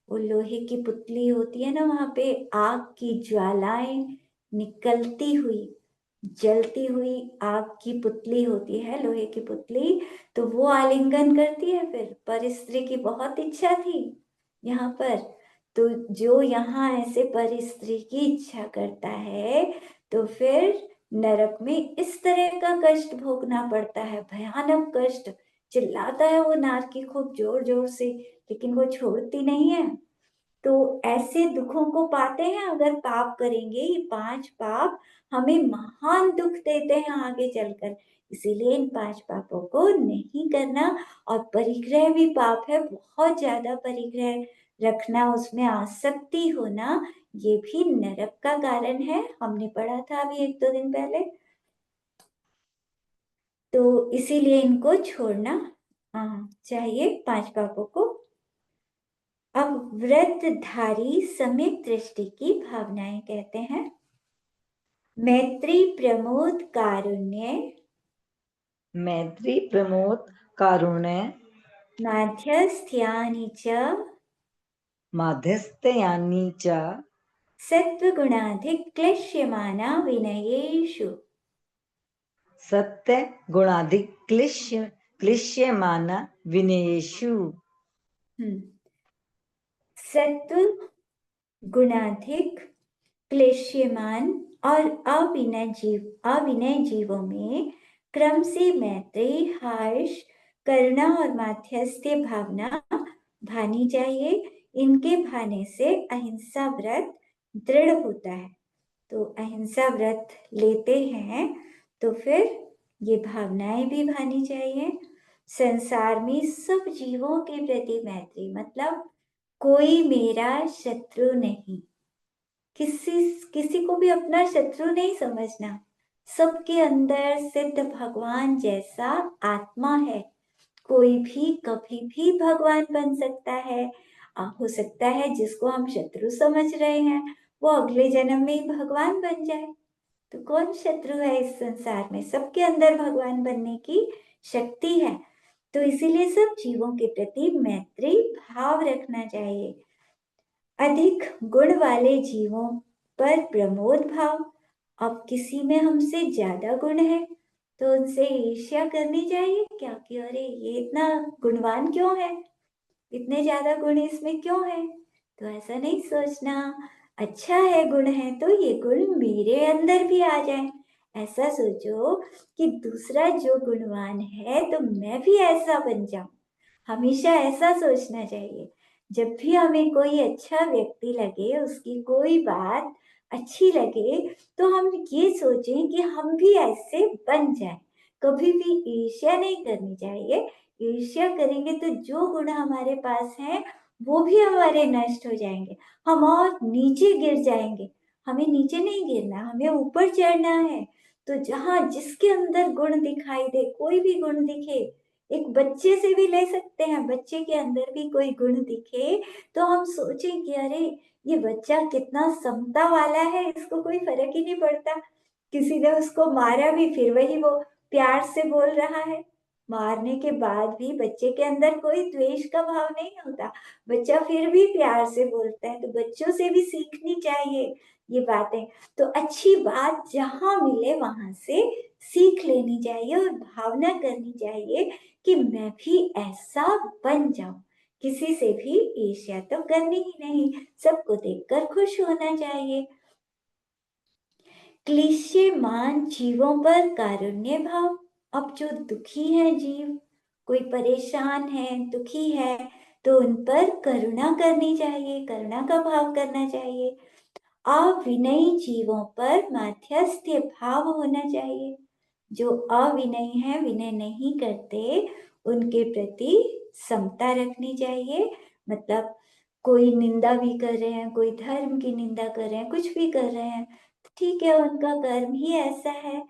वो लोहे की पुतली होती है ना, वहां पे आग की ज्वालाएं निकलती हुई, जलती हुई आग की पुतली होती है, लोहे की पुतली, तो वो आलिंगन करती है। फिर पर स्त्री की बहुत इच्छा थी यहाँ पर, तो जो यहाँ ऐसे पर स्त्री की इच्छा करता है तो फिर नरक में इस तरह का कष्ट भोगना पड़ता है, भयानक कष्ट। चिल्लाता है वो नारकी खूब जोर जोर से, लेकिन वो छोड़ती नहीं है। तो ऐसे दुखों को पाते हैं अगर पाप करेंगे। ये 5 पाप हमें महान दुख देते हैं आगे चलकर, इसीलिए इन 5 पापों को नहीं करना। और परिग्रह भी पाप है, बहुत ज्यादा परिग्रह रखना, उसमें आसक्ति होना, ये भी नरक का कारण है, हमने पढ़ा था अभी 1-2 दिन पहले। तो इसीलिए इनको छोड़ना चाहिए 5 पापों को। अब व्रतधारी सम्यक दृष्टि की भावनाएं कहते हैं। मैत्री प्रमोद कारुण्य, मैत्री प्रमोद कारुण्य, माध्यस्थ्यानि च, माध्यस्थयानि च, सत्वगुणाधिक क्लिश्यमाना विनयेषु। सत्य गुणाधिक क्लिश्यमाना विनयेषु। सत्व गुणाधिक क्लेश्यमान और अविनय जीवों में क्रम से मैत्री, हर्ष, करुणा और माध्यस्थ्य भावना भानी चाहिए। इनके भाने से अहिंसा व्रत दृढ़ होता है। तो अहिंसा व्रत लेते हैं तो फिर ये भावनाएं भी भानी चाहिए। संसार में सब जीवों के प्रति मैत्री, मतलब कोई मेरा शत्रु नहीं, किसी किसी को भी अपना शत्रु नहीं समझना। सबके अंदर सिद्ध भगवान जैसा आत्मा है, कोई भी कभी भी भगवान बन सकता है। हो सकता है जिसको हम शत्रु समझ रहे हैं वो अगले जन्म में ही भगवान बन जाए। तो कौन शत्रु है इस संसार में, सबके अंदर भगवान बनने की शक्ति है। तो इसीलिए सब जीवों के प्रति मैत्री भाव रखना चाहिए। अधिक गुण वाले जीवों पर प्रमोद भाव, अब किसी में हमसे ज्यादा गुण है तो उनसे ईर्ष्या करनी चाहिए क्या, कि अरे ये इतना गुणवान क्यों है, इतने ज्यादा गुण इसमें क्यों है। तो ऐसा नहीं सोचना, अच्छा है गुण है तो ये गुण मेरे अंदर भी आ जाए। ऐसा सोचो कि दूसरा जो गुणवान है तो मैं भी ऐसा बन जाऊं। हमेशा ऐसा सोचना चाहिए। जब भी हमें कोई अच्छा व्यक्ति लगे, उसकी कोई बात अच्छी लगे, तो हम ये सोचें कि हम भी ऐसे बन जाएं। कभी भी ईर्ष्या नहीं करनी चाहिए। ईर्ष्या करेंगे तो जो गुण हमारे पास हैं वो भी हमारे नष्ट हो जाएंगे, हम और नीचे गिर जाएंगे। हमें नीचे नहीं गिरना, हमें ऊपर चढ़ना है। तो जहां जिसके अंदर गुण दिखाई दे, कोई भी गुण दिखे, एक बच्चे से भी ले सकते हैं, बच्चे के अंदर भी कोई गुण दिखे तो हम सोचें कि अरे ये बच्चा कितना समता वाला है, इसको कोई फर्क ही नहीं पड़ता, किसी ने उसको मारा भी फिर वही वो प्यार से बोल रहा है, मारने के बाद भी बच्चे के अंदर कोई द्वेष का भाव नहीं होता, बच्चा फिर भी प्यार से बोलता है। तो बच्चों से भी सीखनी चाहिए ये बातें। तो अच्छी बात जहां मिले वहां से सीख लेनी चाहिए और भावना करनी चाहिए कि मैं भी ऐसा बन जाऊं। किसी से भी ईर्ष्या तो करनी ही नहीं, सबको देखकर खुश होना चाहिए। क्लिश्यमान जीवों पर कारुण्य भाव। अब जो दुखी है जीव, कोई परेशान है, दुखी है, तो उन पर करुणा करनी चाहिए, करुणा का भाव करना चाहिए। अविनयी जीवों पर माध्यस्थ्य भाव होना चाहिए। जो अविनयी है, विनय नहीं करते, उनके प्रति समता रखनी चाहिए। मतलब कोई निंदा भी कर रहे हैं, कोई धर्म की निंदा कर रहे हैं, कुछ भी कर रहे हैं, ठीक है, उनका कर्म ही ऐसा है।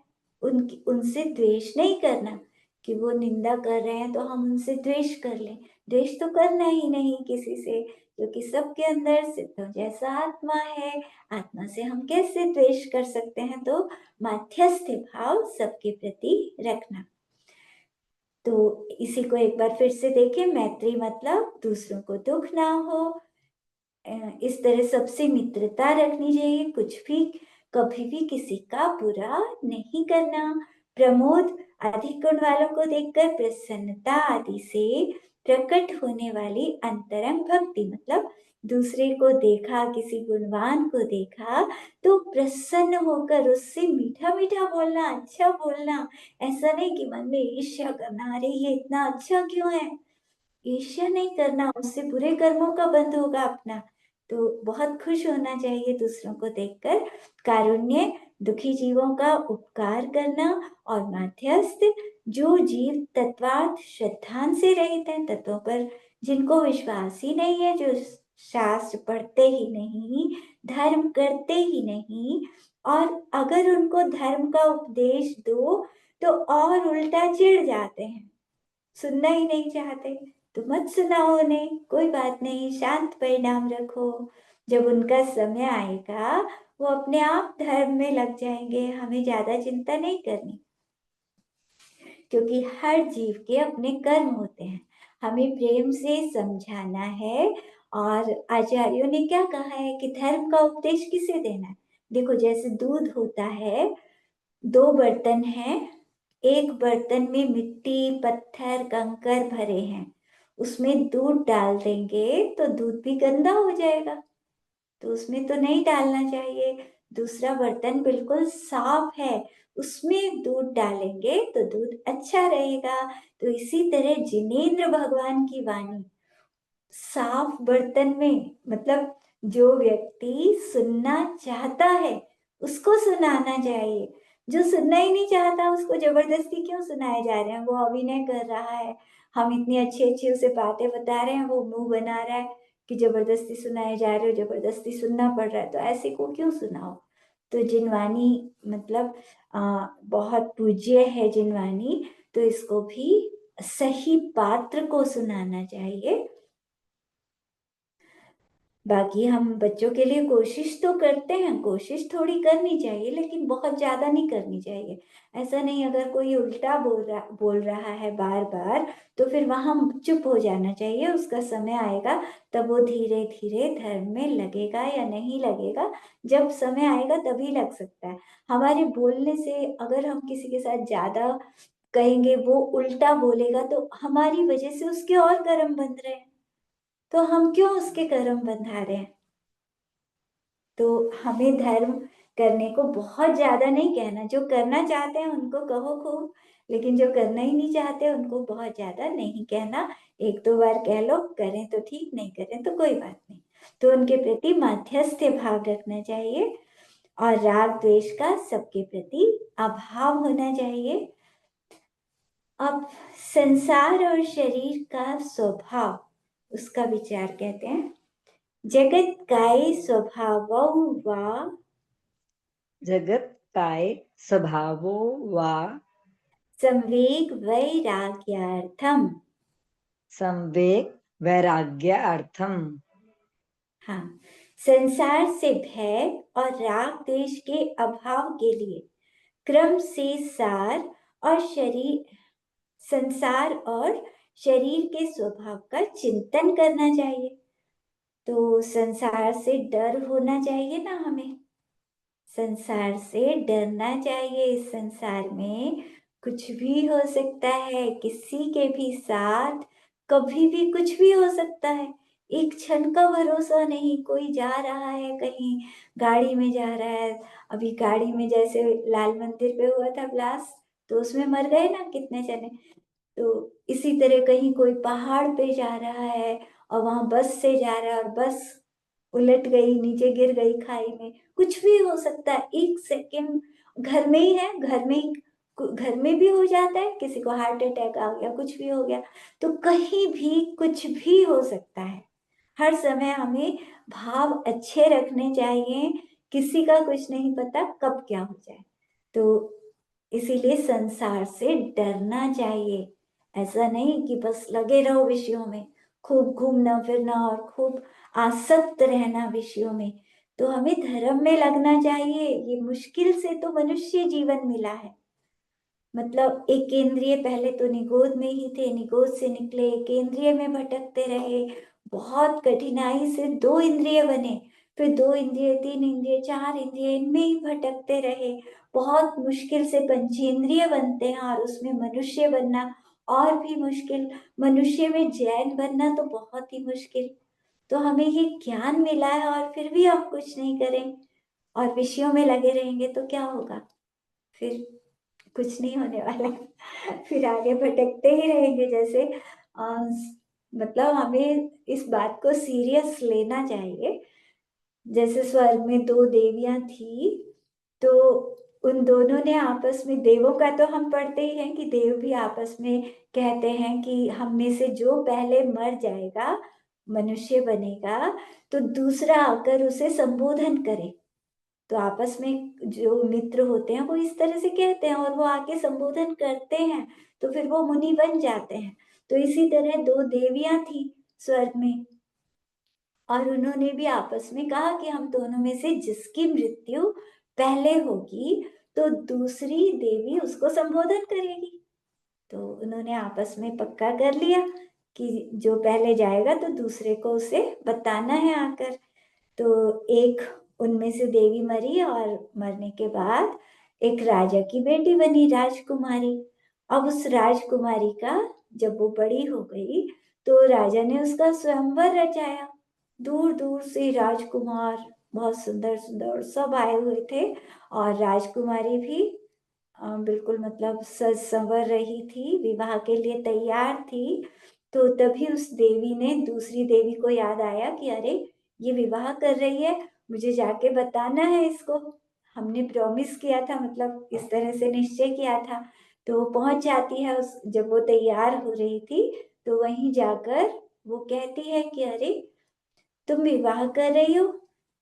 उनसे द्वेष नहीं करना कि वो निंदा कर रहे हैं तो हम उनसे द्वेष कर लें। द्वेष तो करना ही नहीं किसी से, क्योंकि सबके अंदर सिद्धों जैसा आत्मा है। आत्मा से हम कैसे द्वेष कर सकते हैं? तो माध्यस्थ भाव सबके प्रति रखना। तो इसी को एक बार फिर से देखें। मैत्री मतलब दूसरों को दुख ना हो, इस तरह सबसे मित्रता रखनी चाहिए, कुछ भी कभी भी किसी का बुरा नहीं करना। प्रमोद अधिक गुण वालों को देखकर प्रसन्नता आदि से प्रकट होने वाली अंतरंग भक्ति, मतलब दूसरे को देखा, किसी गुणवान को देखा तो प्रसन्न होकर उससे मीठा मीठा बोलना, अच्छा बोलना। ऐसा नहीं कि मन में ईर्ष्या करना, अरे ये इतना अच्छा क्यों है। ईर्ष्या नहीं करना, उससे बुरे कर्मों का बंध होगा अपना। तो बहुत खुश होना चाहिए दूसरों को देखकर। कारुण्य दुखी जीवों का उपकार करना। और माध्यस्थ जो जीव तत्वार्थ श्रद्धान से रहित है, तत्वों पर जिनको विश्वास ही नहीं है, जो शास्त्र पढ़ते ही नहीं, धर्म करते ही नहीं, और अगर उनको धर्म का उपदेश दो तो और उल्टा चिढ़ जाते हैं, सुनना ही नहीं चाहते। तो मत सुनाओ उन्हें, कोई बात नहीं, शांत परिणाम रखो। जब उनका समय आएगा वो अपने आप धर्म में लग जाएंगे, हमें ज्यादा चिंता नहीं करनी, क्योंकि हर जीव के अपने कर्म होते हैं। हमें प्रेम से समझाना है। और आचार्यों ने क्या कहा है कि धर्म का उपदेश किसे देना है? देखो, जैसे दूध होता है, दो बर्तन हैं, एक बर्तन में मिट्टी, पत्थर, कंकर भरे हैं, उसमें दूध डाल देंगे तो दूध भी गंदा हो जाएगा, तो उसमें तो नहीं डालना चाहिए। दूसरा बर्तन बिल्कुल साफ है, उसमें दूध डालेंगे तो दूध अच्छा रहेगा। तो इसी तरह जिनेंद्र भगवान की वाणी साफ बर्तन में, मतलब जो व्यक्ति सुनना चाहता है उसको सुनाना चाहिए। जो सुनना ही नहीं चाहता उसको जबरदस्ती क्यों सुनाए जा रहे हैं? वो अभिनय कर रहा है, हम इतनी अच्छी अच्छी उसे बातें बता रहे हैं, वो मुंह बना रहा है कि जबरदस्ती सुनाए जा रहे हो, जबरदस्ती सुनना पड़ रहा है, तो ऐसे को क्यों सुनाओ? तो जिनवानी मतलब बहुत पूज्य है जिनवानी, तो इसको भी सही पात्र को सुनाना चाहिए। बाकी हम बच्चों के लिए कोशिश तो करते हैं, कोशिश थोड़ी करनी चाहिए, लेकिन बहुत ज्यादा नहीं करनी चाहिए। ऐसा नहीं, अगर कोई उल्टा बोल रहा है बार बार, तो फिर वहां चुप हो जाना चाहिए। उसका समय आएगा तब वो धीरे धीरे धर्म में लगेगा या नहीं लगेगा, जब समय आएगा तभी लग सकता है। हमारे बोलने से अगर हम किसी के साथ ज्यादा कहेंगे, वो उल्टा बोलेगा, तो हमारी वजह से उसके और कर्म बंध रहे हैं, तो हम क्यों उसके कर्म बंधा रहे हैं? तो हमें धर्म करने को बहुत ज्यादा नहीं कहना, जो करना चाहते हैं उनको कहो खूब, लेकिन जो करना ही नहीं चाहते उनको बहुत ज्यादा नहीं कहना। एक दो बार कह लो, करें तो ठीक, नहीं करें तो कोई बात नहीं। तो उनके प्रति माध्यस्थ भाव रखना चाहिए, और राग द्वेष का सबके प्रति अभाव होना चाहिए। अब संसार और शरीर का स्वभाव, उसका विचार कहते हैं। जगत काय स्वभावो वा जगत काय स्वभावो वा संवेग वैराग्यार्थम। संवेग वैराग्यार्थम। हाँ, संसार से भय और राग देश के अभाव के लिए क्रम से सार और शरीर संसार और शरीर के स्वभाव का चिंतन करना चाहिए। तो संसार से डर होना चाहिए ना हमें, संसार से डरना चाहिए। इस संसार में कुछ भी हो सकता है, किसी के भी साथ कभी भी कुछ भी हो सकता है। एक क्षण का भरोसा नहीं, कोई जा रहा है कहीं, गाड़ी में जा रहा है, अभी गाड़ी में जैसे लाल मंदिर पे हुआ था ब्लास्ट, तो उसमें मर गए ना कितने जने। तो इसी तरह कहीं कोई पहाड़ पे जा रहा है और वहां बस से जा रहा है और बस उलट गई, नीचे गिर गई खाई में, कुछ भी हो सकता है। एक सेकेंड घर में ही है, घर में ही, घर में भी हो जाता है, किसी को हार्ट अटैक आ गया, कुछ भी हो गया, तो कहीं भी कुछ भी हो सकता है। हर समय हमें भाव अच्छे रखने चाहिए, किसी का कुछ नहीं पता कब क्या हो जाए। तो इसीलिए संसार से डरना चाहिए। ऐसा नहीं कि बस लगे रहो विषयों में, खूब घूमना फिरना और खूब आसक्त रहना विषयों में। तो हमें धर्म में लगना चाहिए। ये मुश्किल से तो मनुष्य जीवन मिला है। मतलब एक इंद्रिय, पहले तो निगोद में ही थे, निगोद से निकले एक इंद्रिय में भटकते रहे, बहुत कठिनाई से दो इंद्रिय बने, फिर दो इंद्रिय, तीन इंद्रिय, चार इंद्रिय, इनमें ही भटकते रहे। बहुत मुश्किल से पंचेंद्रिय बनते हैं और उसमें मनुष्य बनना और भी मुश्किल, मनुष्य में जैन बनना तो बहुत ही मुश्किल। तो हमें ये ज्ञान मिला है और फिर भी हम कुछ नहीं करें और विषयों में लगे रहेंगे तो क्या होगा? फिर कुछ नहीं होने वाला। फिर आगे भटकते ही रहेंगे। जैसे मतलब हमें इस बात को सीरियस लेना चाहिए। जैसे स्वर्ग में दो देवियां थी, तो उन दोनों ने आपस में, देवों का तो हम पढ़ते ही हैं कि देव भी आपस में कहते हैं कि हम में से जो पहले मर जाएगा, मनुष्य बनेगा, तो दूसरा आकर उसे संबोधन करे। तो आपस में जो मित्र होते हैं वो इस तरह से कहते हैं और वो आके संबोधन करते हैं, तो फिर वो मुनि बन जाते हैं। तो इसी तरह दो देवियां थी स्वर्ग में, और उन्होंने भी आपस में कहा कि हम दोनों में से जिसकी मृत्यु पहले होगी, तो दूसरी देवी उसको संबोधन करेगी। तो उन्होंने आपस में पक्का कर लिया कि जो पहले जाएगा तो दूसरे को उसे बताना है आकर। तो एक उनमें से देवी मरी और मरने के बाद एक राजा की बेटी बनी, राजकुमारी। अब उस राजकुमारी का, जब वो बड़ी हो गई, तो राजा ने उसका स्वयंवर रचाया। दूर दूर से राजकुमार, बहुत सुंदर सुंदर सब आए हुए थे, और राजकुमारी भी बिल्कुल मतलब सज संवर रही थी, विवाह के लिए तैयार थी। तो तभी उस देवी ने, दूसरी देवी को याद आया कि अरे ये विवाह कर रही है, मुझे जाके बताना है इसको, हमने प्रॉमिस किया था, मतलब इस तरह से निश्चय किया था। तो वो पहुंच जाती है, उस जब वो तैयार हो रही थी, तो वहीं जाकर वो कहती है कि अरे तुम विवाह कर रही हो,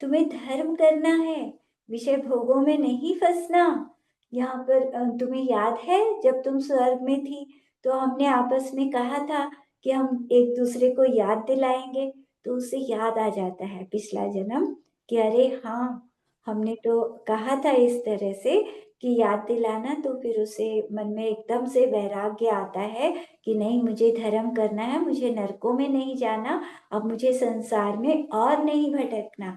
तुम्हें धर्म करना है, विषय भोगों में नहीं फंसना। यहाँ पर तुम्हें याद है जब तुम स्वर्ग में थी, तो हमने आपस में कहा था कि हम एक दूसरे को याद दिलाएंगे। तो उसे याद आ जाता है पिछला जन्म कि अरे हाँ, हमने तो कहा था इस तरह से कि याद दिलाना। तो फिर उसे मन में एकदम से वैराग्य आता है कि नहीं, मुझे धर्म करना है, मुझे नरकों में नहीं जाना, अब मुझे संसार में और नहीं भटकना।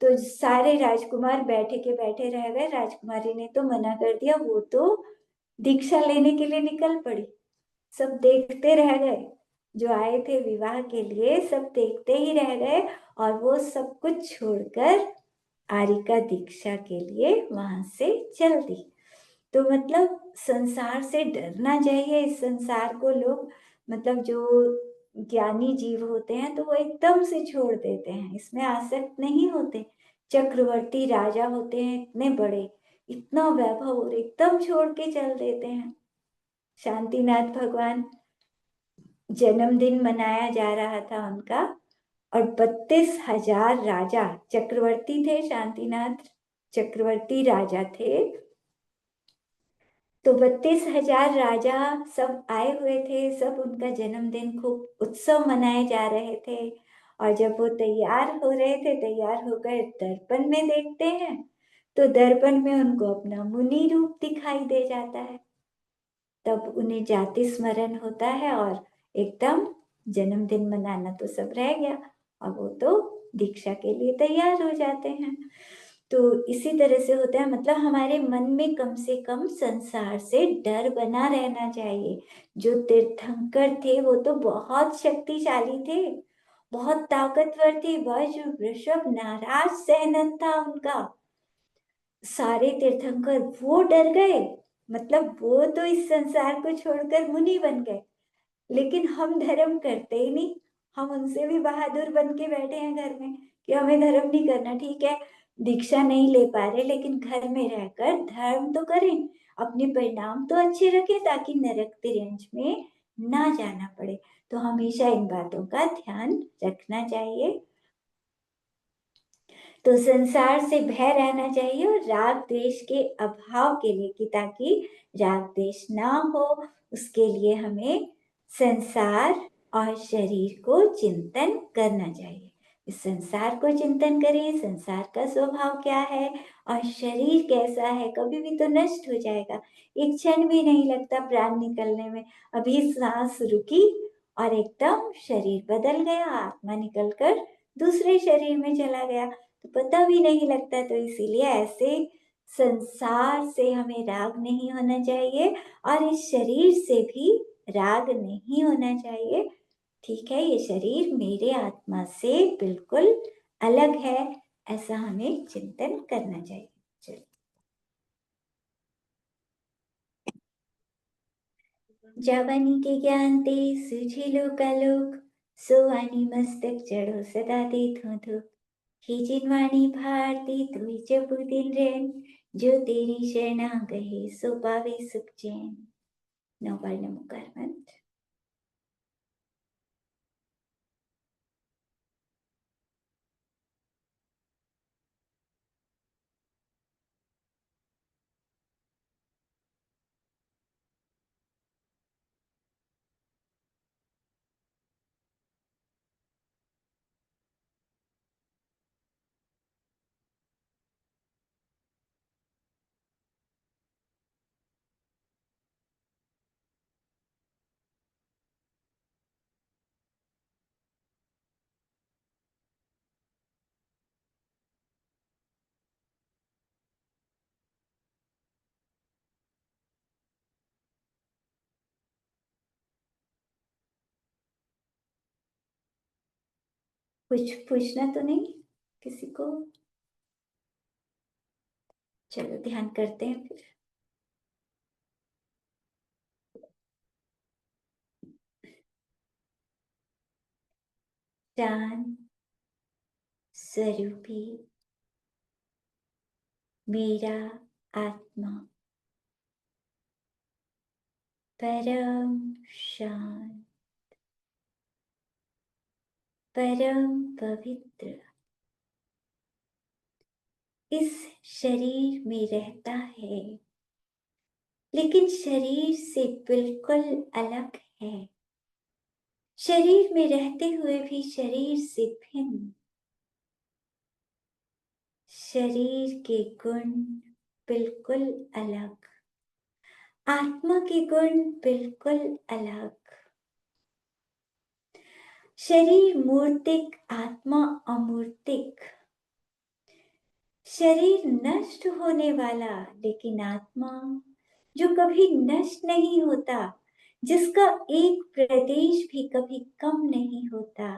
तो सारे राजकुमार बैठे के बैठे रह गए, राजकुमारी ने तो मना कर दिया, वो तो दीक्षा लेने के लिए निकल पड़ी। सब देखते रह गए, जो आए थे विवाह के लिए सब देखते ही रह गए, और वो सब कुछ छोड़कर आरिका दीक्षा के लिए वहां से चल दी। तो मतलब संसार से डरना चाहिए। इस संसार को लोग, मतलब जो ज्ञानी जीव होते हैं, तो वो एकदम से छोड़ देते हैं, इसमें आसक्त नहीं होते। चक्रवर्ती राजा होते हैं इतने बड़े, इतना वैभव, और एकदम छोड़ के चल देते हैं। शांतिनाथ भगवान, जन्मदिन मनाया जा रहा था उनका, और 32,000 राजा, चक्रवर्ती थे शांतिनाथ, चक्रवर्ती राजा थे। तो 32,000 राजा सब आए हुए थे, सब उनका जन्मदिन खूब उत्सव मनाए जा रहे थे। और जब वो तैयार हो रहे थे, तैयार होकर दर्पण में देखते हैं, तो दर्पण में उनको अपना मुनि रूप दिखाई दे जाता है। तब उन्हें जाति स्मरण होता है और एकदम जन्मदिन मनाना तो सब रह गया, अब वो तो दीक्षा के लिए तैयार हो जाते हैं। तो इसी तरह से होता है, मतलब हमारे मन में कम से कम संसार से डर बना रहना चाहिए। जो तीर्थंकर थे वो तो बहुत शक्तिशाली थे, बहुत ताकतवर थे। वह जो वृषभ नाराज सहनन था उनका, सारे तीर्थंकर वो डर गए, मतलब वो तो इस संसार को छोड़कर मुनि बन गए। लेकिन हम धर्म करते ही नहीं, हम उनसे भी बहादुर बन के बैठे हैं घर में कि हमें धर्म नहीं करना। ठीक है, दीक्षा नहीं ले पा रहे लेकिन घर में रहकर धर्म तो करें, अपने परिणाम तो अच्छे रखें ताकि नरक तिर्यंच में ना जाना पड़े। तो हमेशा इन बातों का ध्यान रखना चाहिए। तो संसार से भय रहना चाहिए और राग द्वेष के अभाव के लिए, कि ताकि राग द्वेष ना हो उसके लिए हमें संसार और शरीर को चिंतन करना चाहिए। इस संसार को चिंतन करें, संसार का स्वभाव क्या है और शरीर कैसा है, कभी भी तो नष्ट हो जाएगा, एक क्षण भी नहीं लगता प्राण निकलने में। अभी सांस रुकी और एकदम शरीर बदल गया, आत्मा निकलकर दूसरे शरीर में चला गया, तो पता भी नहीं लगता। तो इसीलिए ऐसे संसार से हमें राग नहीं होना चाहिए और इस शरीर से भी राग नहीं होना चाहिए। ठीक है, ये शरीर मेरे आत्मा से बिल्कुल अलग है, ऐसा हमें चिंतन करना चाहिए। चलिए, जावानी के ज्ञान ते सुझिलो कलोक, सोवानी मस्तक चढ़ो सदा ते थो थो। ही जिनवाणी भारती तुई जपु दिन रैन, जो तेरी शरणा गहे सो पावे सुख चैन। नौवर्ण मुकर मंत्र। कुछ पूछना तो नहीं किसी को? चलो ध्यान करते हैं फिर। ज्ञान स्वरूपी मेरा आत्मा परम शांत, परम पवित्र इस शरीर में रहता है, लेकिन शरीर से बिल्कुल अलग है। शरीर में रहते हुए भी शरीर से भिन्न, शरीर के गुण बिल्कुल अलग, आत्मा के गुण बिल्कुल अलग। शरीर मूर्तिक, आत्मा अमूर्तिक। शरीर नष्ट होने वाला, लेकिन आत्मा जो कभी नष्ट नहीं होता, जिसका एक प्रदेश भी कभी कम नहीं होता,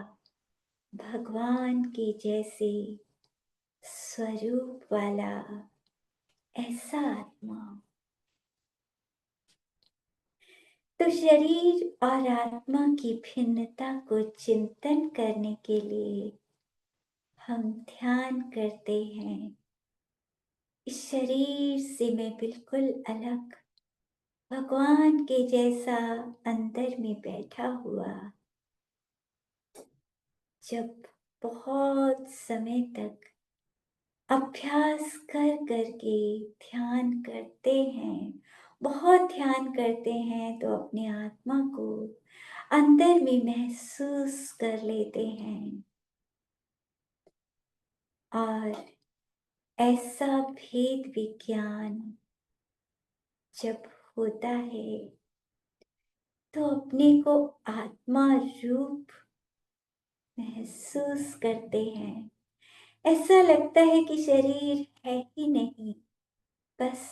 भगवान के जैसे स्वरूप वाला ऐसा आत्मा। तो शरीर और आत्मा की भिन्नता को चिंतन करने के लिए हम ध्यान करते हैं। इस शरीर से मैं बिल्कुल अलग, भगवान के जैसा अंदर में बैठा हुआ। जब बहुत समय तक अभ्यास कर करके ध्यान करते हैं, बहुत ध्यान करते हैं, तो अपने आत्मा को अंदर में महसूस कर लेते हैं। और ऐसा भेद विज्ञान जब होता है तो अपने को आत्मा रूप महसूस करते हैं। ऐसा लगता है कि शरीर है ही नहीं, बस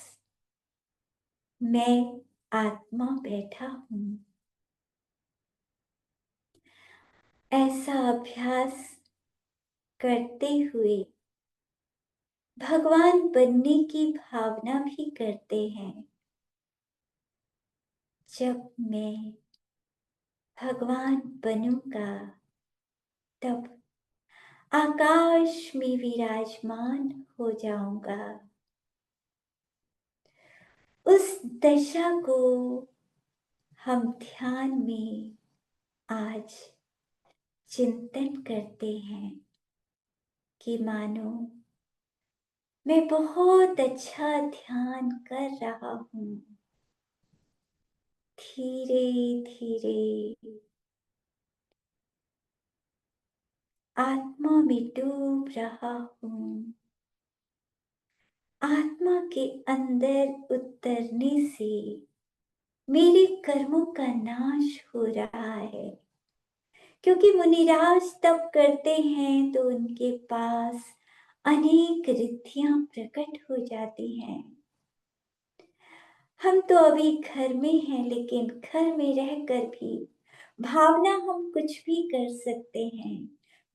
मैं आत्मा बैठा हूं। ऐसा अभ्यास करते हुए भगवान बनने की भावना भी करते हैं। जब मैं भगवान बनूंगा, तब आकाश में विराजमान हो जाऊंगा। उस दशा को हम ध्यान में आज चिंतन करते हैं कि मानो मैं बहुत अच्छा ध्यान कर रहा हूं। धीरे धीरे आत्मा में डूब रहा हूं। आत्मा के अंदर उतरने से मेरे कर्मों का नाश हो रहा है, क्योंकि मुनिराज तप करते हैं तो उनके पास अनेक रिद्धियां प्रकट हो जाती हैं। हम तो अभी घर में हैं, लेकिन घर में रहकर भी भावना हम कुछ भी कर सकते हैं।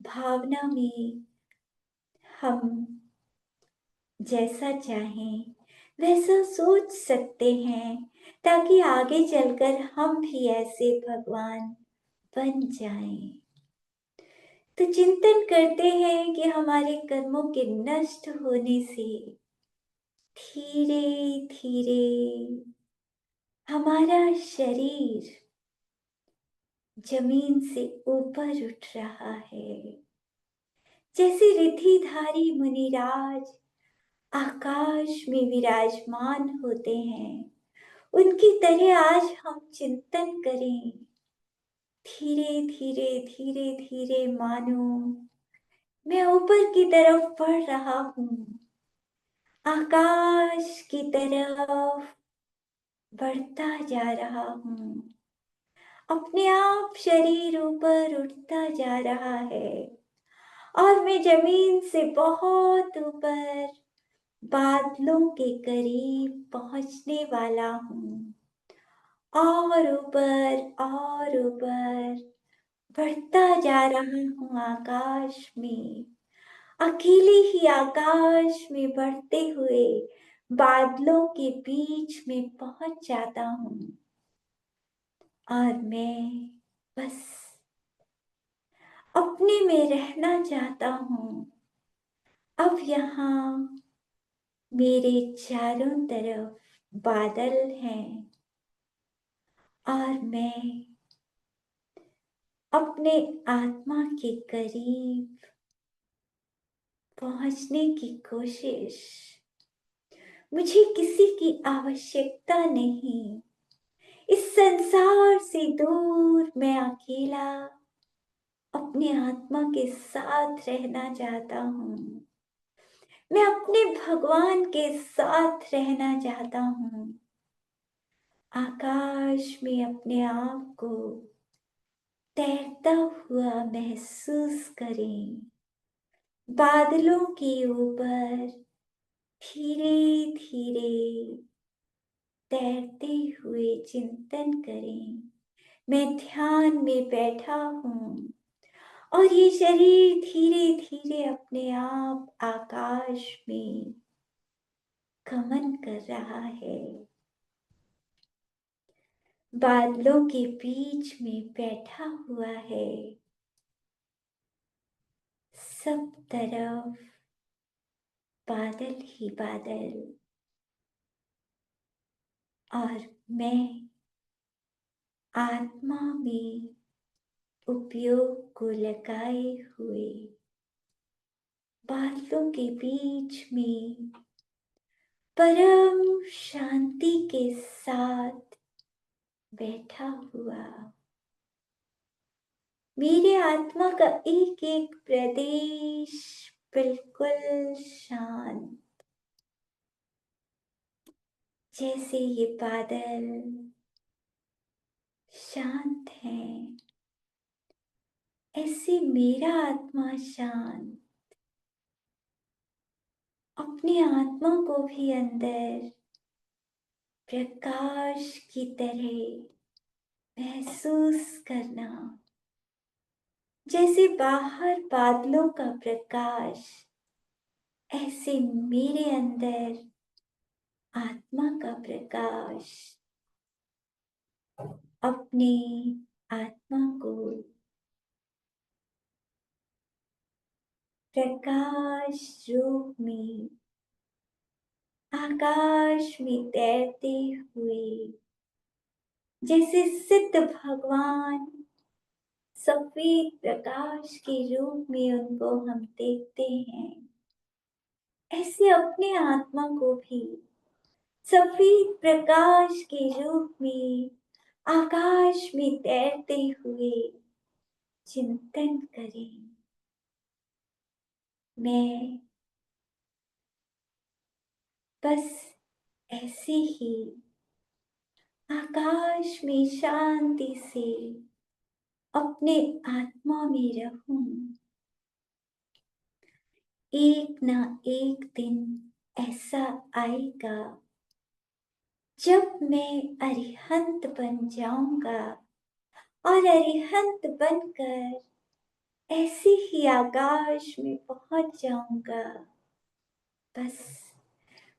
भावना में हम जैसा चाहें वैसा सोच सकते हैं, ताकि आगे चलकर हम भी ऐसे भगवान बन जाएं। तो चिंतन करते हैं कि हमारे कर्मों के नष्ट होने से धीरे धीरे हमारा शरीर जमीन से ऊपर उठ रहा है। जैसे रिद्धिधारी मुनिराज आकाश में विराजमान होते हैं, उनकी तरह आज हम चिंतन करें। धीरे धीरे धीरे धीरे मानो मैं ऊपर की तरफ बढ़ रहा हूं, आकाश की तरफ बढ़ता जा रहा हूं। अपने आप शरीर ऊपर उठता जा रहा है और मैं जमीन से बहुत ऊपर बादलों के करीब पहुंचने वाला हूं। और ऊपर बढ़ता जा रहा हूं आकाश में। अकेले ही आकाश में बढ़ते हुए बादलों के बीच में पहुंच जाता हूं और मैं बस अपने में रहना चाहता हूं। अब यहाँ मेरे चारों तरफ बादल हैं और मैं अपने आत्मा के करीब पहुंचने की कोशिश। मुझे किसी की आवश्यकता नहीं। इस संसार से दूर मैं अकेला अपने आत्मा के साथ रहना चाहता हूँ। मैं अपने भगवान के साथ रहना चाहता हूँ। आकाश में अपने आप को तैरता हुआ महसूस करें। बादलों के ऊपर धीरे धीरे तैरते हुए चिंतन करें। मैं ध्यान में बैठा हूँ और ये शरीर धीरे धीरे अपने आप आकाश में गमन कर रहा है। बादलों के बीच में बैठा हुआ है। सब तरफ बादल ही बादल और मैं आत्मा में उपयोग को लगाए हुए बादलों के बीच में परम शांति के साथ बैठा हुआ। मेरे आत्मा का एक एक प्रदेश बिल्कुल शांत। जैसे ये बादल शांत है, ऐसे मेरा आत्मा शांत अपनी आत्मा को भी अंदर प्रकाश की तरह महसूस करना, जैसे बाहर बादलों का प्रकाश, ऐसे मेरे अंदर आत्मा का प्रकाश। अपनी आत्मा को प्रकाश रूप में आकाश में तैरते हुए, जैसे सिद्ध भगवान सफेद प्रकाश के रूप में उनको हम देखते हैं, ऐसे अपने आत्मा को भी सफेद प्रकाश के रूप में आकाश में तैरते हुए चिंतन करें। मैं बस ऐसे ही आकाश में शांति से अपने आत्मा में रहूं। एक ना एक दिन ऐसा आएगा जब मैं अरिहंत बन जाऊंगा, और अरिहंत बनकर ऐसे ही आकाश में पहुंच जाऊंगा। बस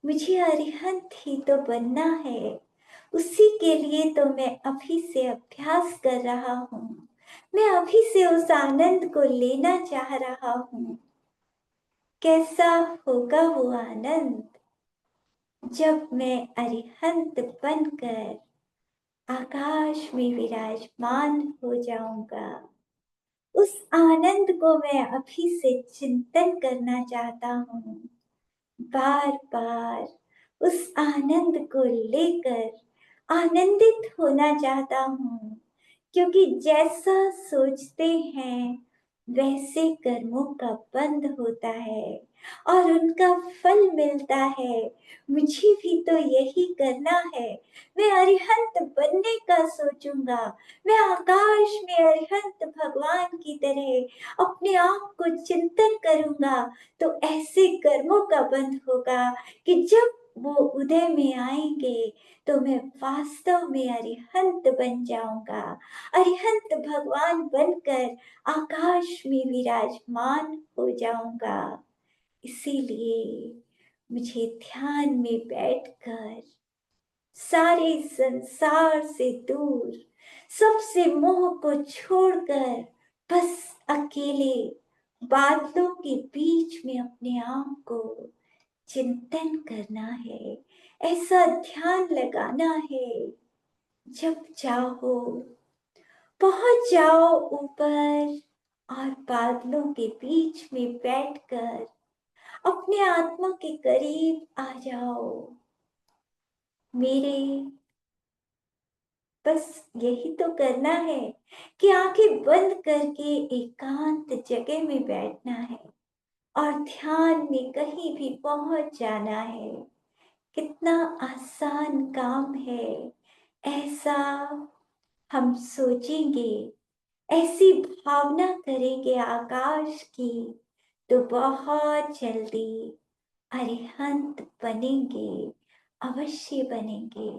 मुझे अरिहंत ही तो बनना है, उसी के लिए तो मैं अभी से अभ्यास कर रहा हूँ। मैं अभी से उस आनंद को लेना चाह रहा हूँ। कैसा होगा वो आनंद जब मैं अरिहंत बनकर आकाश में विराजमान हो जाऊंगा। उस आनंद को मैं अभी से चिंतन करना चाहता हूँ। बार बार उस आनंद को लेकर आनंदित होना चाहता हूँ, क्योंकि जैसा सोचते हैं वैसे कर्मों का बंध होता है और उनका फल मिलता है। मुझे भी तो यही करना है। मैं अरिहंत बनने का सोचूंगा। मैं आकाश में अरिहंत भगवान की तरह अपने आप को चिंतन करूंगा, तो ऐसे कर्मों का बंध होगा कि जब वो उदय में आएंगे तो मैं वास्तव में अरिहंत बन जाऊंगा। अरिहंत भगवान बनकर आकाश में विराजमान हो जाऊंगा। इसीलिए मुझे ध्यान में बैठकर सारे संसार से दूर, सबसे मोह को छोड़कर बस अकेले बादलों के बीच में अपने आप को चिंतन करना है। ऐसा ध्यान लगाना है, जब चाहो पहुंच जाओ ऊपर और बादलों के बीच में बैठकर अपने आत्मा के करीब आ जाओ। मेरे बस यही तो करना है कि आंखें बंद करके एकांत जगह में बैठना है और ध्यान में कहीं भी पहुंच जाना है। कितना आसान काम है। ऐसा हम सोचेंगे, ऐसी भावना करेंगे आकाश की, तो बहुत जल्दी अरिहंत बनेंगे, अवश्य बनेंगे।